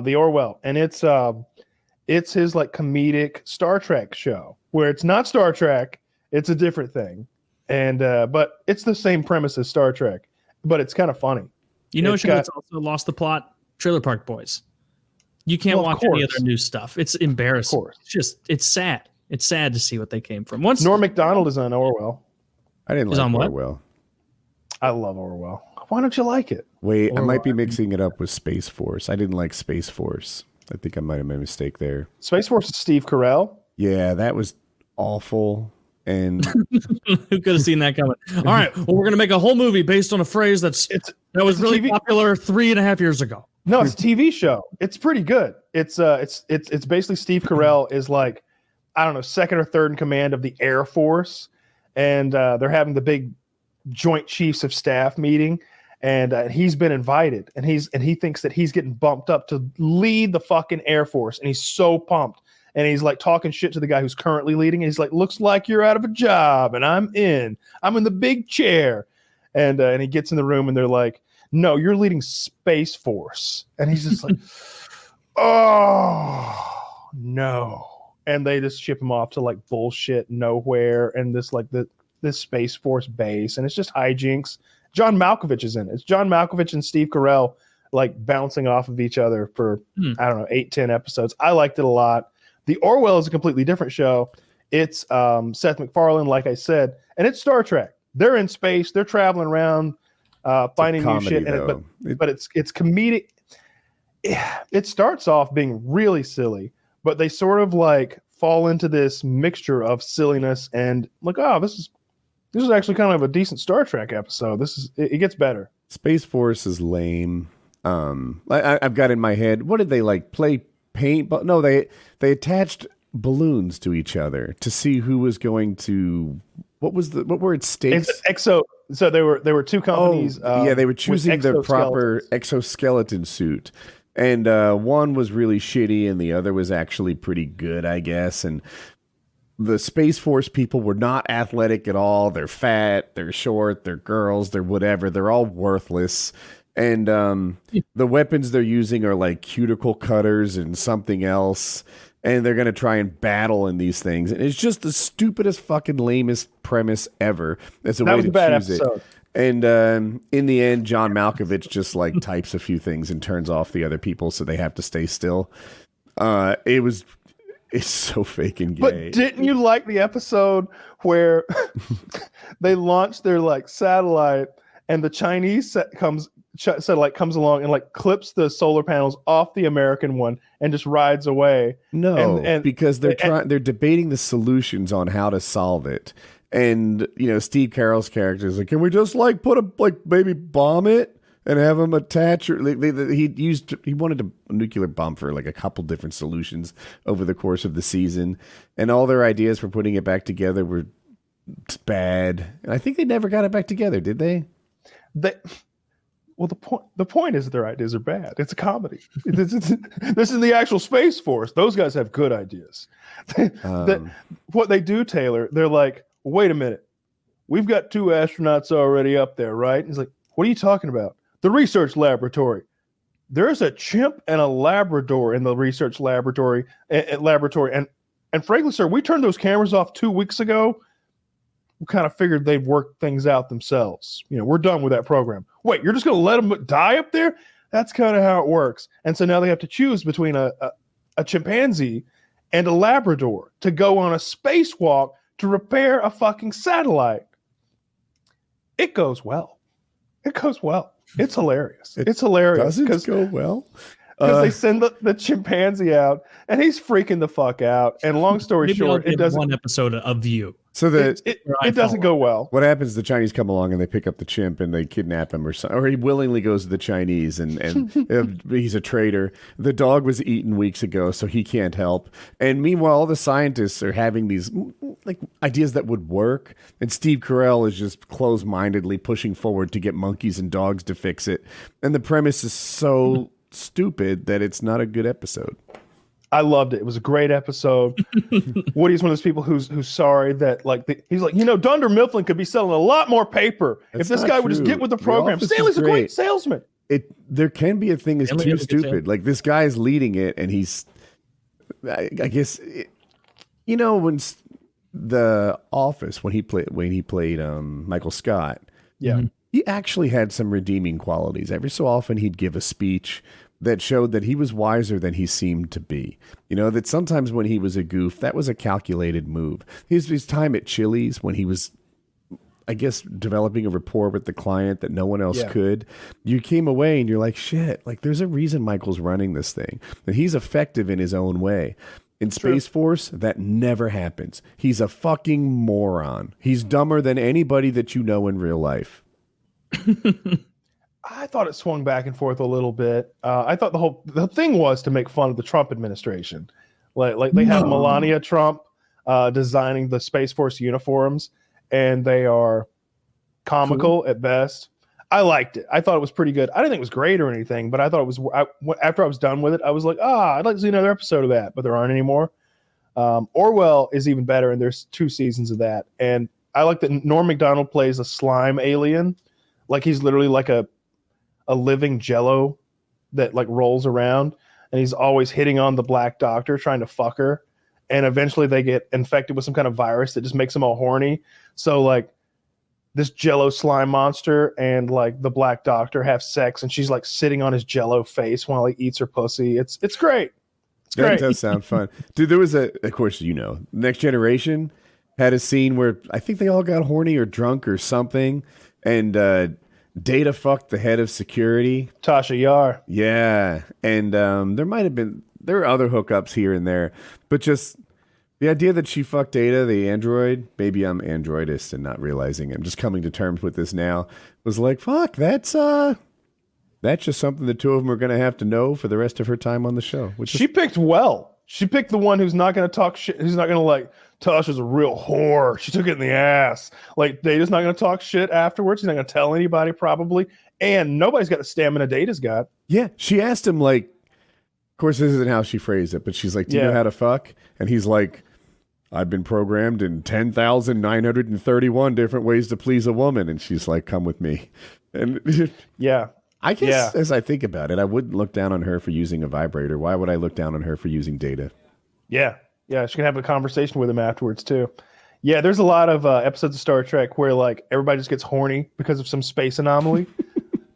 The Orwell, and it's his like comedic Star Trek show where it's not Star Trek, it's a different thing, and but it's the same premise as Star Trek, but it's kind of funny. It's also lost the plot. Trailer Park Boys. You can't watch any other new stuff. It's embarrassing. Of course. It's sad. It's sad to see what they came from. Norm Macdonald is on Orwell. I didn't like Orwell. I love Orwell. Why don't you like it? Wait, I might be mixing it up with Space Force. I didn't like Space Force. I think I might have made a mistake there. Space Force is Steve Carell. Yeah, that was awful. And who could have seen that coming? All right, well, we're gonna make a whole movie based on a phrase that was really popular 3.5 years ago. No, it's a TV show. It's pretty good. It's basically Steve Carell is like, I don't know, second or third in command of the Air Force, and they're having the big Joint Chiefs of Staff meeting. And he's been invited, and he thinks that he's getting bumped up to lead the fucking Air Force, and he's so pumped. And he's like talking shit to the guy who's currently leading. And he's like, "Looks like you're out of a job, and I'm in the big chair." And he gets in the room, and they're like, "No, you're leading Space Force." And he's just like, "Oh no!" And they just ship him off to like bullshit nowhere, and this Space Force base, and it's just hijinks. John Malkovich is in it. It's John Malkovich and Steve Carell like bouncing off of each other for, I don't know, 8-10 episodes. I liked it a lot. The Orwell is a completely different show. It's Seth MacFarlane, like I said, and it's Star Trek. They're in space. They're traveling around, finding new shit. But it's comedic. It starts off being really silly, but they sort of like fall into this mixture of silliness and like, oh, this is actually kind of a decent Star Trek episode. It gets better. Space Force is lame. I've got in my head, what did they like play paint? But no, they attached balloons to each other to see who was going to. What were its stakes? So there were two companies. They were choosing the proper exoskeleton suit, and one was really shitty, and the other was actually pretty good, I guess. And the Space Force people were not athletic at all. They're fat, they're short, they're girls, they're whatever. They're all worthless. And the weapons they're using are like cuticle cutters and something else. And they're going to try and battle in these things. And it's just the stupidest, fucking lamest premise ever. That's a way to choose it. And in the end, John Malkovich just like types a few things and turns off the other people so they have to stay still. It's so fake and gay. But didn't you like the episode where they launched their like satellite and the Chinese satellite comes along and like clips the solar panels off the American one and just rides away? No, because they're debating the solutions on how to solve it. And Steve Carell's character is like, can we just like maybe bomb it? And have them attach, or he wanted a nuclear bomb for like a couple different solutions over the course of the season, and all their ideas for putting it back together were bad. And I think they never got it back together, did they? Well, the point is their ideas are bad. It's a comedy. This is the actual Space Force. Those guys have good ideas. What they do, Taylor, they're like, wait a minute, we've got 2 astronauts already up there, right? And he's like, what are you talking about? The research laboratory. there's a chimp and a Labrador in the research laboratory. And frankly, sir, we turned those cameras off 2 weeks ago. We kind of figured they'd work things out themselves. We're done with that program. Wait, you're just going to let them die up there? That's kind of how it works. And so now they have to choose between a chimpanzee and a Labrador to go on a spacewalk to repair a fucking satellite. It goes well. It's hilarious. It's hilarious. Doesn't go well. Because they send the chimpanzee out, and he's freaking the fuck out. And long story short, it doesn't. One episode of You. So it doesn't go well. What happens? The Chinese come along and they pick up the chimp and they kidnap him, or he willingly goes to the Chinese and he's a traitor. The dog was eaten weeks ago, so he can't help. And meanwhile, all the scientists are having these like ideas that would work, and Steve Carell is just close-mindedly pushing forward to get monkeys and dogs to fix it. And the premise is so stupid that it's not a good episode. I loved it. It was a great episode. Woody's one of those people who's sorry that he's like, Dunder Mifflin could be selling a lot more paper if this guy would just get with the program. Stanley's a great salesman. There can be a thing that's too stupid. Like this guy is leading it, and he's, I guess, when The Office when he played Michael Scott. Yeah. He actually had some redeeming qualities. Every so often he'd give a speech that showed that he was wiser than he seemed to be. That sometimes when he was a goof, that was a calculated move. His time at Chili's when he was, I guess, developing a rapport with the client that no one else could, you came away and you're like, shit, like there's a reason Michael's running this thing. And he's effective in his own way. In Space Force, that never happens. He's a fucking moron. He's dumber than anybody that you know in real life. I thought it swung back and forth a little bit. I thought the thing was to make fun of the Trump administration. Like they have Melania Trump designing the Space Force uniforms, and they are comical at best. I liked it. I thought it was pretty good. I didn't think it was great or anything, but I thought it was. After I was done with it, I was like, I'd like to see another episode of that, but there aren't anymore. Orwell is even better, and there's 2 seasons of that. And I like that Norm Macdonald plays a slime alien. Like he's literally like a living jello that like rolls around, and he's always hitting on the Black Doctor, trying to fuck her. And eventually they get infected with some kind of virus that just makes them all horny. So like this jello slime monster and like the Black Doctor have sex, and she's like sitting on his jello face while he eats her pussy. It's great. It's great. That does sound fun. Dude, there was of course, Next Generation had a scene where I think they all got horny or drunk or something. And Data fucked the head of security, Tasha Yar. Yeah, and there are other hookups here and there, but just the idea that she fucked Data, the android. Maybe I'm androidist and not realizing it. I'm just coming to terms with this now. Was like, fuck, that's just something the two of them are going to have to know for the rest of her time on the show. She picked well. She picked the one who's not going to talk shit. Who's not going to like. Tasha's a real whore. She took it in the ass. Like, Data's not going to talk shit afterwards. He's not going to tell anybody, probably. And nobody's got the stamina Data's got. Yeah. She asked him, like, of course, this isn't how she phrased it, but she's like, do you know how to fuck? And he's like, I've been programmed in 10,931 different ways to please a woman. And she's like, come with me. And yeah. I guess as I think about it, I wouldn't look down on her for using a vibrator. Why would I look down on her for using Data? Yeah. Yeah, she can have a conversation with him afterwards too. Yeah, there's a lot of episodes of Star Trek where like everybody just gets horny because of some space anomaly.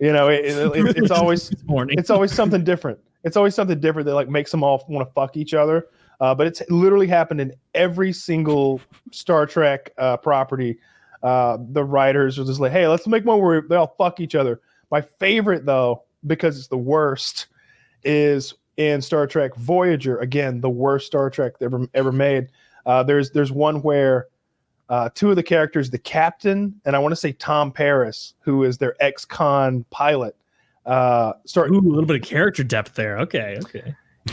It's always horny. It's always something different. It's always something different that like makes them all want to fuck each other. But it's literally happened in every single Star Trek property. The writers are just like, hey, let's make one where they all fuck each other. My favorite though, because it's the worst, is in Star Trek Voyager. Again, the worst Star Trek ever made. There's one where 2 of the characters, the captain, and I want to say Tom Paris, who is their ex-con pilot, start. Ooh, a little bit of character depth there. Okay.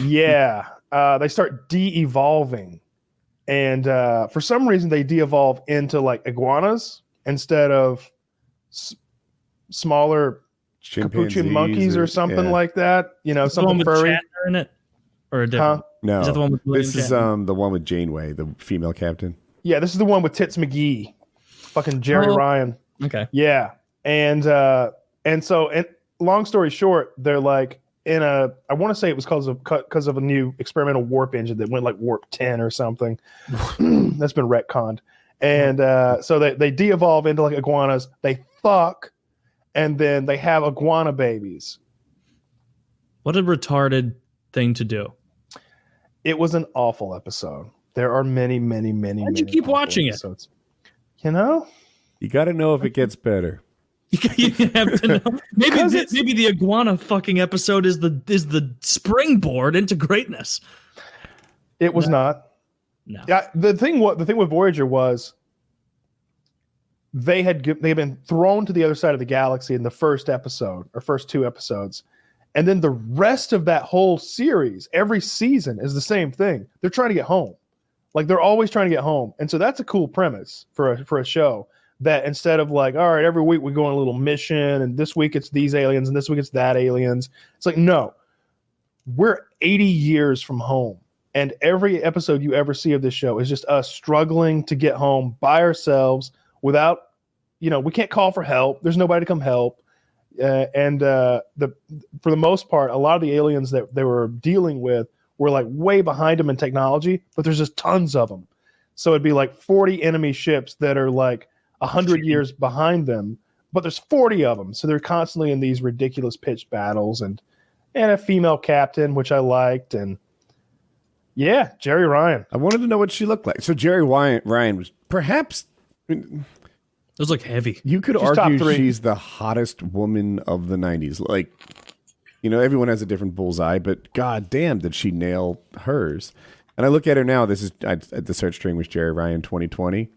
Yeah, they start de-evolving, and for some reason they de-evolve into like iguanas instead of smaller capuchin monkeys or something like that. Something furry. In it, or a different? No, is that the one with this is the one with Janeway, the female captain. Yeah, this is the one with Tits McGee, fucking Jerry Ryan. Okay. Yeah, and so long story short, they're like, I want to say it was because of a new experimental warp engine that went like warp 10 or something. That's been retconned. And so they de-evolve into like iguanas. They fuck, and then they have iguana babies. What a retarded thing to do. It was an awful episode. There are many. Why'd you keep watching episodes. It? You got to know if it gets better. You have to know. Maybe the iguana fucking episode is the springboard into greatness. It was not. No. Yeah, the thing with Voyager was they had been thrown to the other side of the galaxy in the first episode or first 2 episodes, and then the rest of that whole series, every season, is the same thing. They're trying to get home, like they're always trying to get home, and so that's a cool premise for a show. That instead of like, all right, every week we go on a little mission, and this week it's these aliens, and this week it's that aliens. It's like, no, we're 80 years from home. And every episode you ever see of this show is just us struggling to get home by ourselves without, we can't call for help. There's nobody to come help. For the most part, a lot of the aliens that they were dealing with were like way behind them in technology, but there's just tons of them. So it'd be like 40 enemy ships that are like 100 years behind them, but there's 40 of them. So they're constantly in these ridiculous pitched battles and a female captain, which I liked. And yeah, Jerry Ryan. I wanted to know what she looked like. So Jerry Ryan was perhaps... Those look heavy. You could argue she's the hottest woman of the 90s. Like, everyone has a different bullseye, but god damn, did she nail hers. And I look at her now. This is the search string was Jerry Ryan 2020.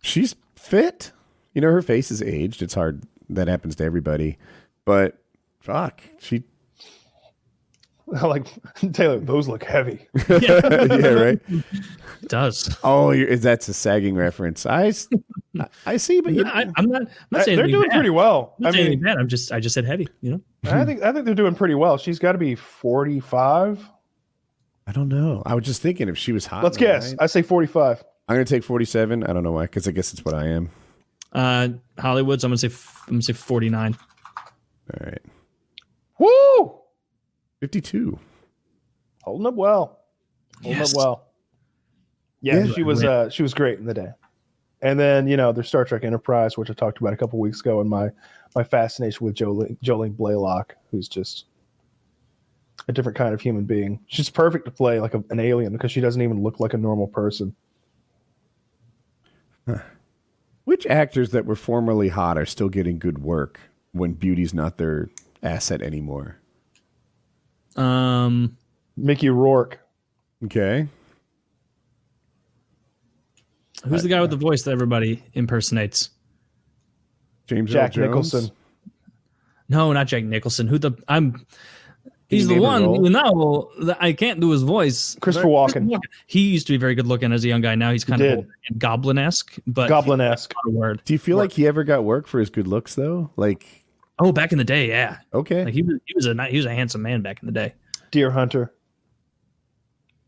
She's fit. Her face is aged. It's hard. That happens to everybody. But fuck, she... Like, Taylor, those look heavy. Yeah, right? It does. Oh, that's a sagging reference. I see, but I'm not saying they're doing pretty well. I mean, bad. I just said heavy, I think they're doing pretty well. She's got to be 45. I don't know. I was just thinking if she was hot. Let's guess. Night. I say 45. I'm gonna take 47. I don't know why, because I guess it's what I am. Hollywood's. I'm gonna say 49. All right. Woo! 52. Holding up well. Yeah, she was great in the day. And then, there's Star Trek Enterprise, which I talked about a couple weeks ago, and my fascination with Jolene Blaylock, who's just a different kind of human being. She's perfect to play like an alien because she doesn't even look like a normal person. Huh. Which actors that were formerly hot are still getting good work when beauty's not their asset anymore? Mickey Rourke. Okay. Who's the guy with the voice that everybody impersonates? Jack Nicholson. No, not Jack Nicholson. He's the one now that I can't do his voice. Christopher Walken. He used to be very good looking as a young guy. Now he's kind of goblin-esque. But goblin-esque. Do you feel like he ever got work for his good looks though? Like, back in the day, yeah. Okay. Like he was a handsome man back in the day. Deer Hunter.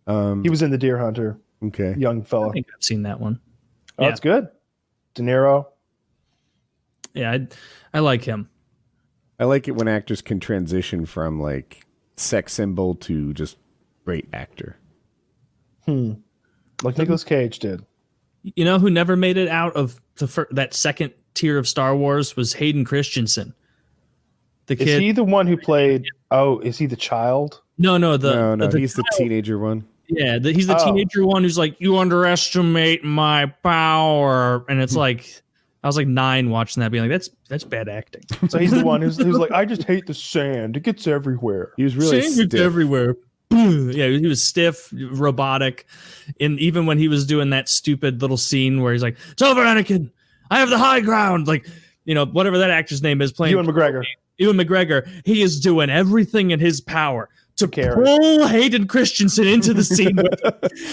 He was in the Deer Hunter. Okay. Young fella. I think I've seen that one. Oh, yeah. It's good. De Niro. Yeah, I like him. I like it when actors can transition from like sex symbol to just great actor. Like Nicolas Cage did. You know who never made it out of that second tier of Star Wars was Hayden Christensen. The kid. Is he the one who played? Oh, is he the child? No. He's the teenager one. Yeah, he's the teenager one who's like, you underestimate my power, and it's like, I was like 9 watching that, being like, that's bad acting. So he's the one who's like, I just hate the sand; it gets everywhere. He was really sand gets everywhere. Yeah, he was stiff, robotic, and even when he was doing that stupid little scene where he's like, "It's over, Anakin. I have the high ground." Like, whatever that actor's name is, playing Ewan McGregor. He is doing everything in his power to pull Hayden Christensen into the scene.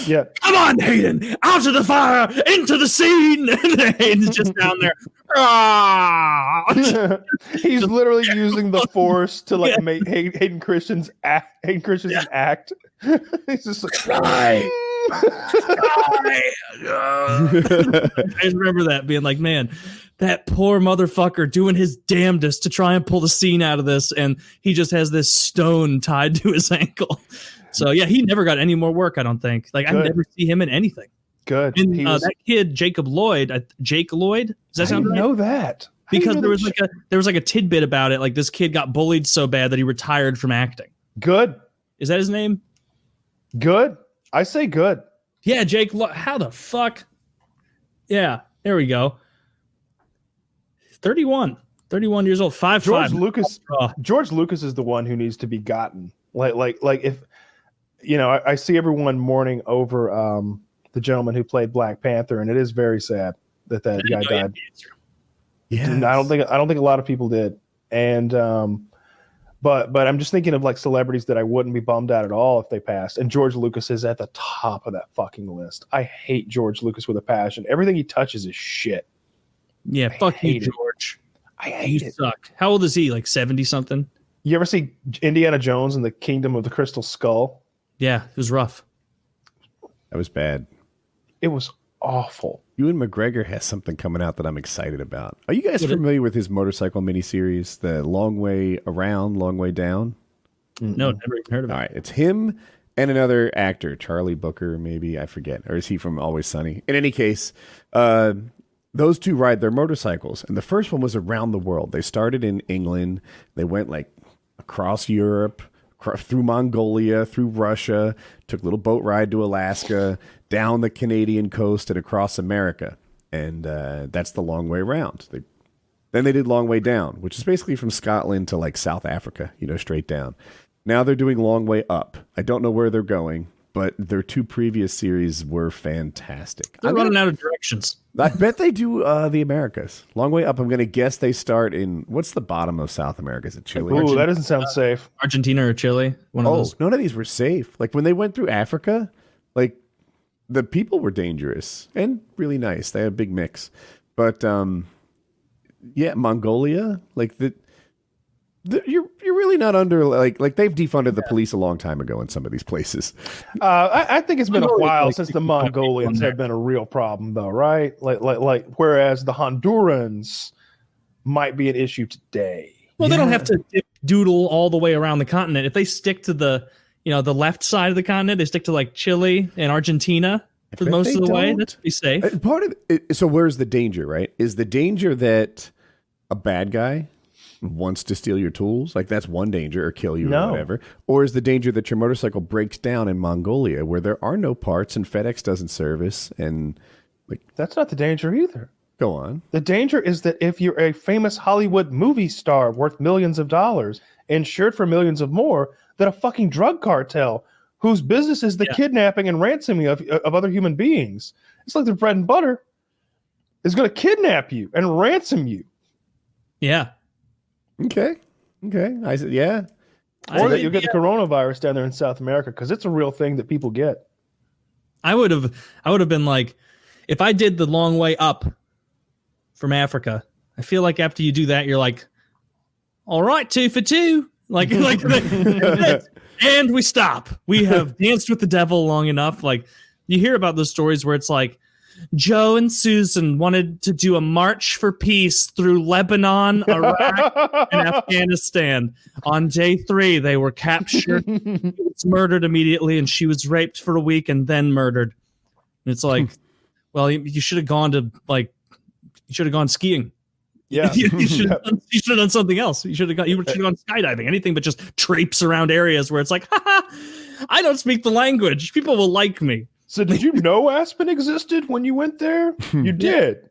Yeah. Come on, Hayden, out of the fire, into the scene. And Hayden's just down there. He's literally using the Force to make Hayden Christensen act. He's just like, I just remember that being like, man, that poor motherfucker doing his damnedest to try and pull the scene out of this, and he just has this stone tied to his ankle. So yeah, he never got any more work, I don't think. Like I never see him in anything. Good. And that kid, Jacob Lloyd, Jake Lloyd, does that sound right? I know that. Because there was like a tidbit about it, like this kid got bullied so bad that he retired from acting. Good. Is that his name? Good. I say good. Yeah, Jake. How the fuck? Yeah, there we go. 31 years old. 5'5". George Lucas is the one who needs to be gotten. Like if I see everyone mourning over the gentleman who played Black Panther, and it is very sad that guy died. Yeah, I don't think a lot of people did, and but I'm just thinking of like celebrities that I wouldn't be bummed out at all if they passed, and George Lucas is at the top of that fucking list. I hate George Lucas with a passion. Everything he touches is shit. Yeah, fuck you, George. I hate it. Suck. How old is he? Like 70 something? You ever see Indiana Jones and the Kingdom of the Crystal Skull? Yeah, it was rough. That was bad. It was awful. Ewan McGregor has something coming out that I'm excited about. Are you guys familiar with his motorcycle miniseries, The Long Way Around, Long Way Down? No, never even heard of it. All right, it's him and another actor, Charlie Booker, maybe, I forget. Or is he from Always Sunny? In any case, those two ride their motorcycles. And the first one was around the world. They started in England. They went like across Europe, through Mongolia, through Russia, took a little boat ride to Alaska, down the Canadian coast and across America. And that's the long way around. Then they did Long Way Down, which is basically from Scotland to like South Africa, straight down. Now they're doing Long Way Up. I don't know where they're going, but their two previous series were fantastic. They're running out of directions. I bet they do the Americas. Long Way Up, I'm going to guess they start in, what's the bottom of South America? Is it Chile? Ooh, that doesn't sound safe. Argentina or Chile? One of those. None of these were safe. Like when they went through Africa, like the people were dangerous and really nice. They had a big mix. But yeah, Mongolia, like you're really not under like they've defunded the police a long time ago in some of these places. I think it's been a while since the Mongolians have been a real problem, though, right? Like whereas the Hondurans might be an issue today. Well, they don't have to doodle all the way around the continent. If they stick to the the left side of the continent, they stick to like Chile and Argentina for most of the way. That's pretty safe. Part of it, so where's the danger, right? Is the danger that a bad guy wants to steal your tools? Like that's one danger, or kill you or whatever. Or is the danger that your motorcycle breaks down in Mongolia where there are no parts and FedEx doesn't service? And like that's not the danger either. Go on. The danger is that if you're a famous Hollywood movie star worth millions of dollars, insured for millions of more, that a fucking drug cartel whose business is the kidnapping and ransoming of other human beings. It's like their bread and butter is going to kidnap you and ransom you. Yeah. Okay. I said, yeah. Or that you'll get the coronavirus down there in South America, because it's a real thing that people get. I would have been like, if I did the long way up from Africa, I feel like after you do that, you're like, all right, 2 for 2. Like, and we stop. We have danced with the devil long enough. Like, you hear about those stories where it's like, Joe and Susan wanted to do a march for peace through Lebanon, Iraq, and Afghanistan. On day 3, they were captured. He was murdered immediately, and she was raped for a week and then murdered. And it's like, well, you should have gone skiing. Yeah, you should have done something else. You should have gone skydiving. Anything but just traipse around areas where it's like, I don't speak the language. People will like me. So did you know Aspen existed when you went there? You did.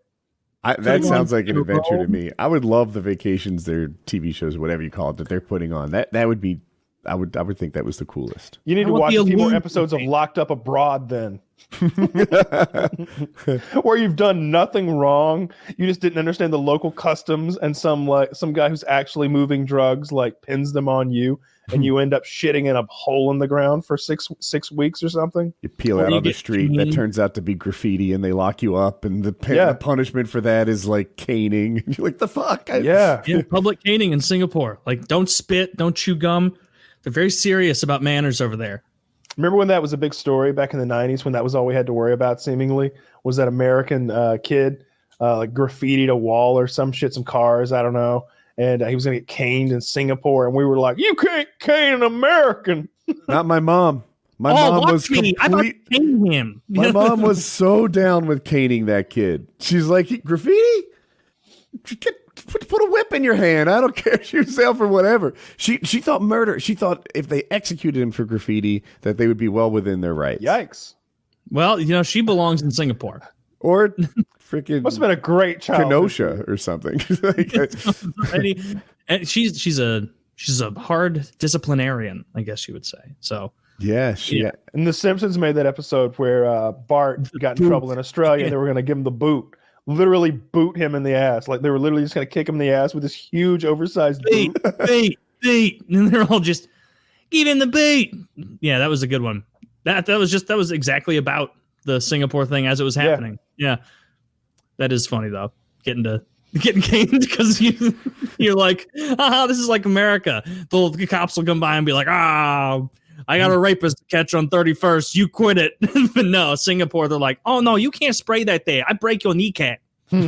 That sounds like an adventure to me. I would love the vacations, their TV shows, whatever you call it, that they're putting on. That would be, I would think that was the coolest. You need to watch a few more episodes of Locked Up Abroad then. Where you've done nothing wrong. You just didn't understand the local customs, and some guy who's actually moving drugs like pins them on you, and you end up shitting in a hole in the ground for six weeks or something. You peel out on the street that turns out to be graffiti, and they lock you up, and the punishment for that is like caning. You're like, the fuck? Public caning in Singapore. Like, don't spit, don't chew gum. They're very serious about manners over there. Remember when that was a big story back in the 90s, when that was all we had to worry about, seemingly, was that American kid like graffitied a wall or some shit, some cars, I don't know. And he was going to get caned in Singapore. And we were like, you can't cane an American. Not my mom. My mom was complete. I thought cane him. My mom was so down with caning that kid. She's like, graffiti? Put a whip in your hand. I don't care. Shoot yourself or whatever. She thought murder. She thought if they executed him for graffiti, that they would be well within their rights. Yikes. Well, she belongs in Singapore. Or freaking must have been a great child. Kenosha or something. And she's a hard disciplinarian, I guess you would say. So yeah, And The Simpsons made that episode where Bart got in trouble in Australia. And they were going to give him the boot. Literally boot him in the ass. Like they were literally just going to kick him in the ass with this huge oversized boot. Beat. And they're all just, give him the boot. Yeah, that was a good one. That was exactly about the Singapore thing as it was happening. Yeah. That is funny though. Getting caned because you're like, this is like America. The cops will come by and be like, I got a rapist to catch on 31st. You quit it. But no, Singapore, they're like, oh no, you can't spray that there. I break your kneecap. Oh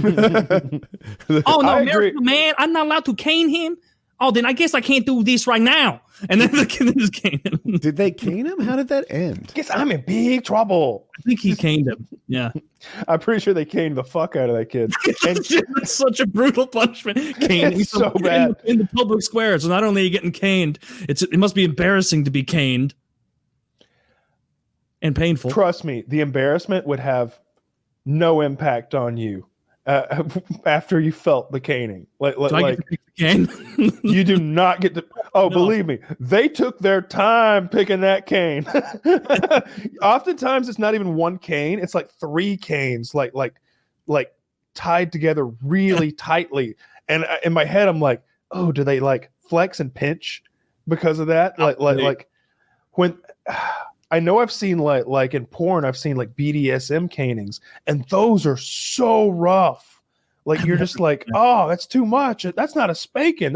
no, America, man, I'm not allowed to cane him. Oh, then I guess I can't do this right now. And then the kid just caned him. Did they cane him? How did that end? Guess I'm in big trouble. I think he caned him. Yeah. I'm pretty sure they caned the fuck out of that kid. And it's such a brutal punishment. Caning it's so bad. In the public square. So not only are you getting caned, it must be embarrassing to be caned. And painful. Trust me, the embarrassment would have no impact on you after you felt the caning. Like get to pick the cane? You do not get to. Oh, no. Believe me, they took their time picking that cane. Oftentimes, it's not even one cane; it's like 3 canes, like tied together really tightly. And in my head, I'm like, oh, do they like flex and pinch because of that? Like when. I know I've seen like in porn, I've seen like BDSM canings, and those are so rough. Like you're just like, oh, that's too much. That's not a spanking.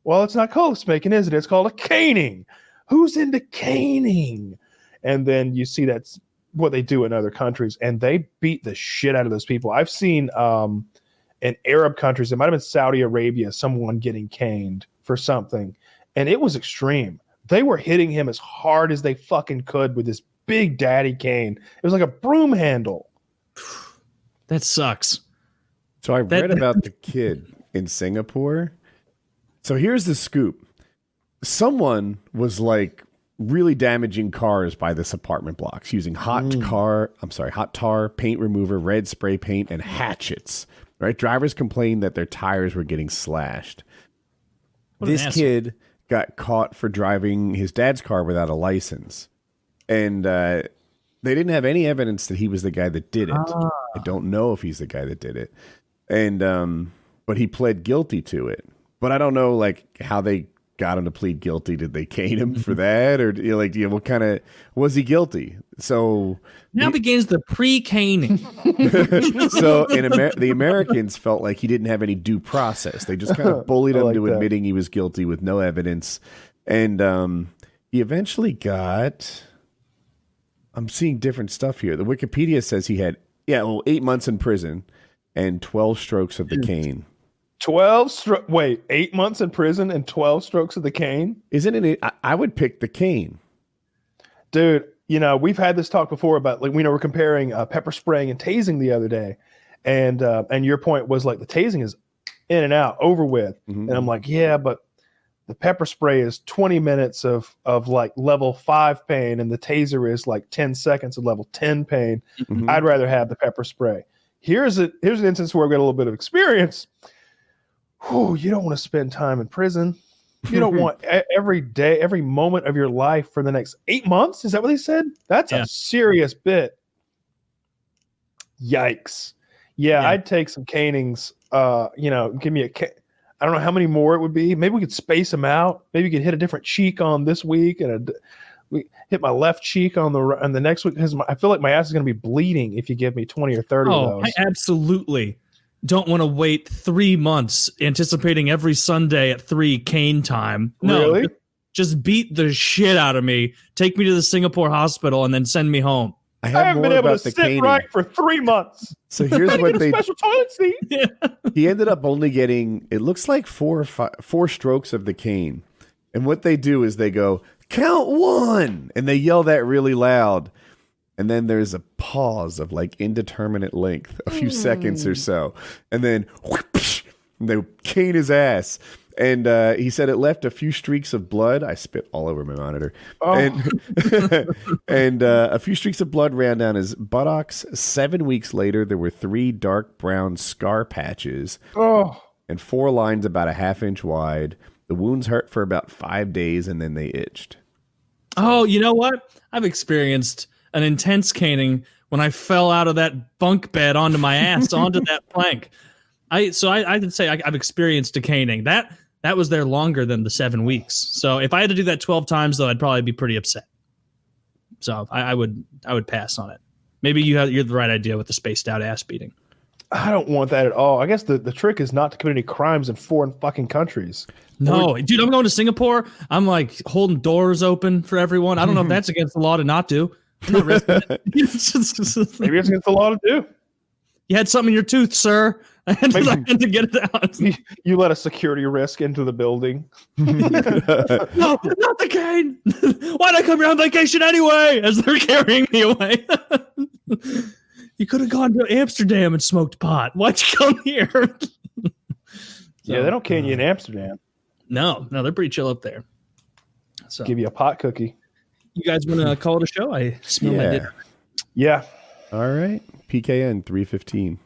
Well, it's not called a spanking, is it? It's called a caning. Who's into caning? And then you see that's what they do in other countries, and they beat the shit out of those people. I've seen in Arab countries, it might have been Saudi Arabia, someone getting caned for something, and it was extreme. They were hitting him as hard as they fucking could with this big daddy cane. It was like a broom handle. That sucks. So I read about the kid in Singapore. So here's the scoop. Someone was like really damaging cars by this apartment blocks using hot tar, paint remover, red spray paint, and hatchets. Right? Drivers complained that their tires were getting slashed. This kid got caught for driving his dad's car without a license. And they didn't have any evidence that he was the guy that did it. I don't know if he's the guy that did it. And but he pled guilty to it. But I don't know like how they got him to plead guilty. Did they cane him for that? Or what kind of was he guilty? So now begins the pre-caning. So the Americans felt like he didn't have any due process. They just kind of bullied him to admitting he was guilty with no evidence. And he eventually got, I'm seeing different stuff here. The Wikipedia says he had 8 months in prison and 12 strokes of the cane. 8 months in prison and 12 strokes of the cane? Isn't it? I would pick the cane. Dude, we've had this talk before about we're comparing pepper spraying and tasing the other day. And your point was like the tasing is in and out, over with. Mm-hmm. And I'm like, yeah, but the pepper spray is 20 minutes of like level 5 pain, and the taser is like 10 seconds of level 10 pain. Mm-hmm. I'd rather have the pepper spray. Here's an instance where I've got a little bit of experience. You don't want to spend time in prison. You don't want every day, every moment of your life for the next 8 months. Is that what they said? That's a serious bit. Yikes. Yeah, I'd take some canings. Give me I don't know how many more it would be. Maybe we could space them out. Maybe you could hit a different cheek on this week and we hit my left cheek on the next week, because I feel like my ass is going to be bleeding if you give me 20 or 30 of those. I absolutely don't want to wait 3 months anticipating every Sunday at 3 cane time. No, really? Just beat the shit out of me. Take me to the Singapore hospital and then send me home. I I have haven't more been able to about the sit caning. right for 3 months. So here's what Get a they special toilet seat. he ended up only getting, it looks like four strokes of the cane. And what they do is they go, count one, and they yell that really loud. And then there's a pause of like indeterminate length, a few seconds or so. And then whoosh, they cane his ass. And he said it left a few streaks of blood. I spit all over my monitor. Oh. And a few streaks of blood ran down his buttocks. 7 weeks later, there were 3 dark brown scar patches and 4 lines about a ½ inch wide. The wounds hurt for about 5 days, and then they itched. Oh, you know what? I've experienced an intense caning when I fell out of that bunk bed onto my ass, onto that plank. I can say I've experienced a caning. That was there longer than the 7 weeks. So if I had to do that 12 times, though, I'd probably be pretty upset. So I would pass on it. Maybe you're the right idea with the spaced out ass beating. I don't want that at all. I guess the trick is not to commit any crimes in foreign fucking countries. No, dude, I'm going to Singapore. I'm like holding doors open for everyone. I don't know if that's against the law to not do. I'm not risking it. Maybe it's against the law to do. You had something in your tooth, sir. I had to get it out. You let a security risk into the building. No, not the cane. Why'd I come here on vacation anyway? As they're carrying me away. You could have gone to Amsterdam and smoked pot. Why'd you come here? Yeah, they don't cane you in Amsterdam. No, they're pretty chill up there. So, give you a pot cookie. You guys want to call it a show? I smell my dinner. Yeah. All right. PKN 315.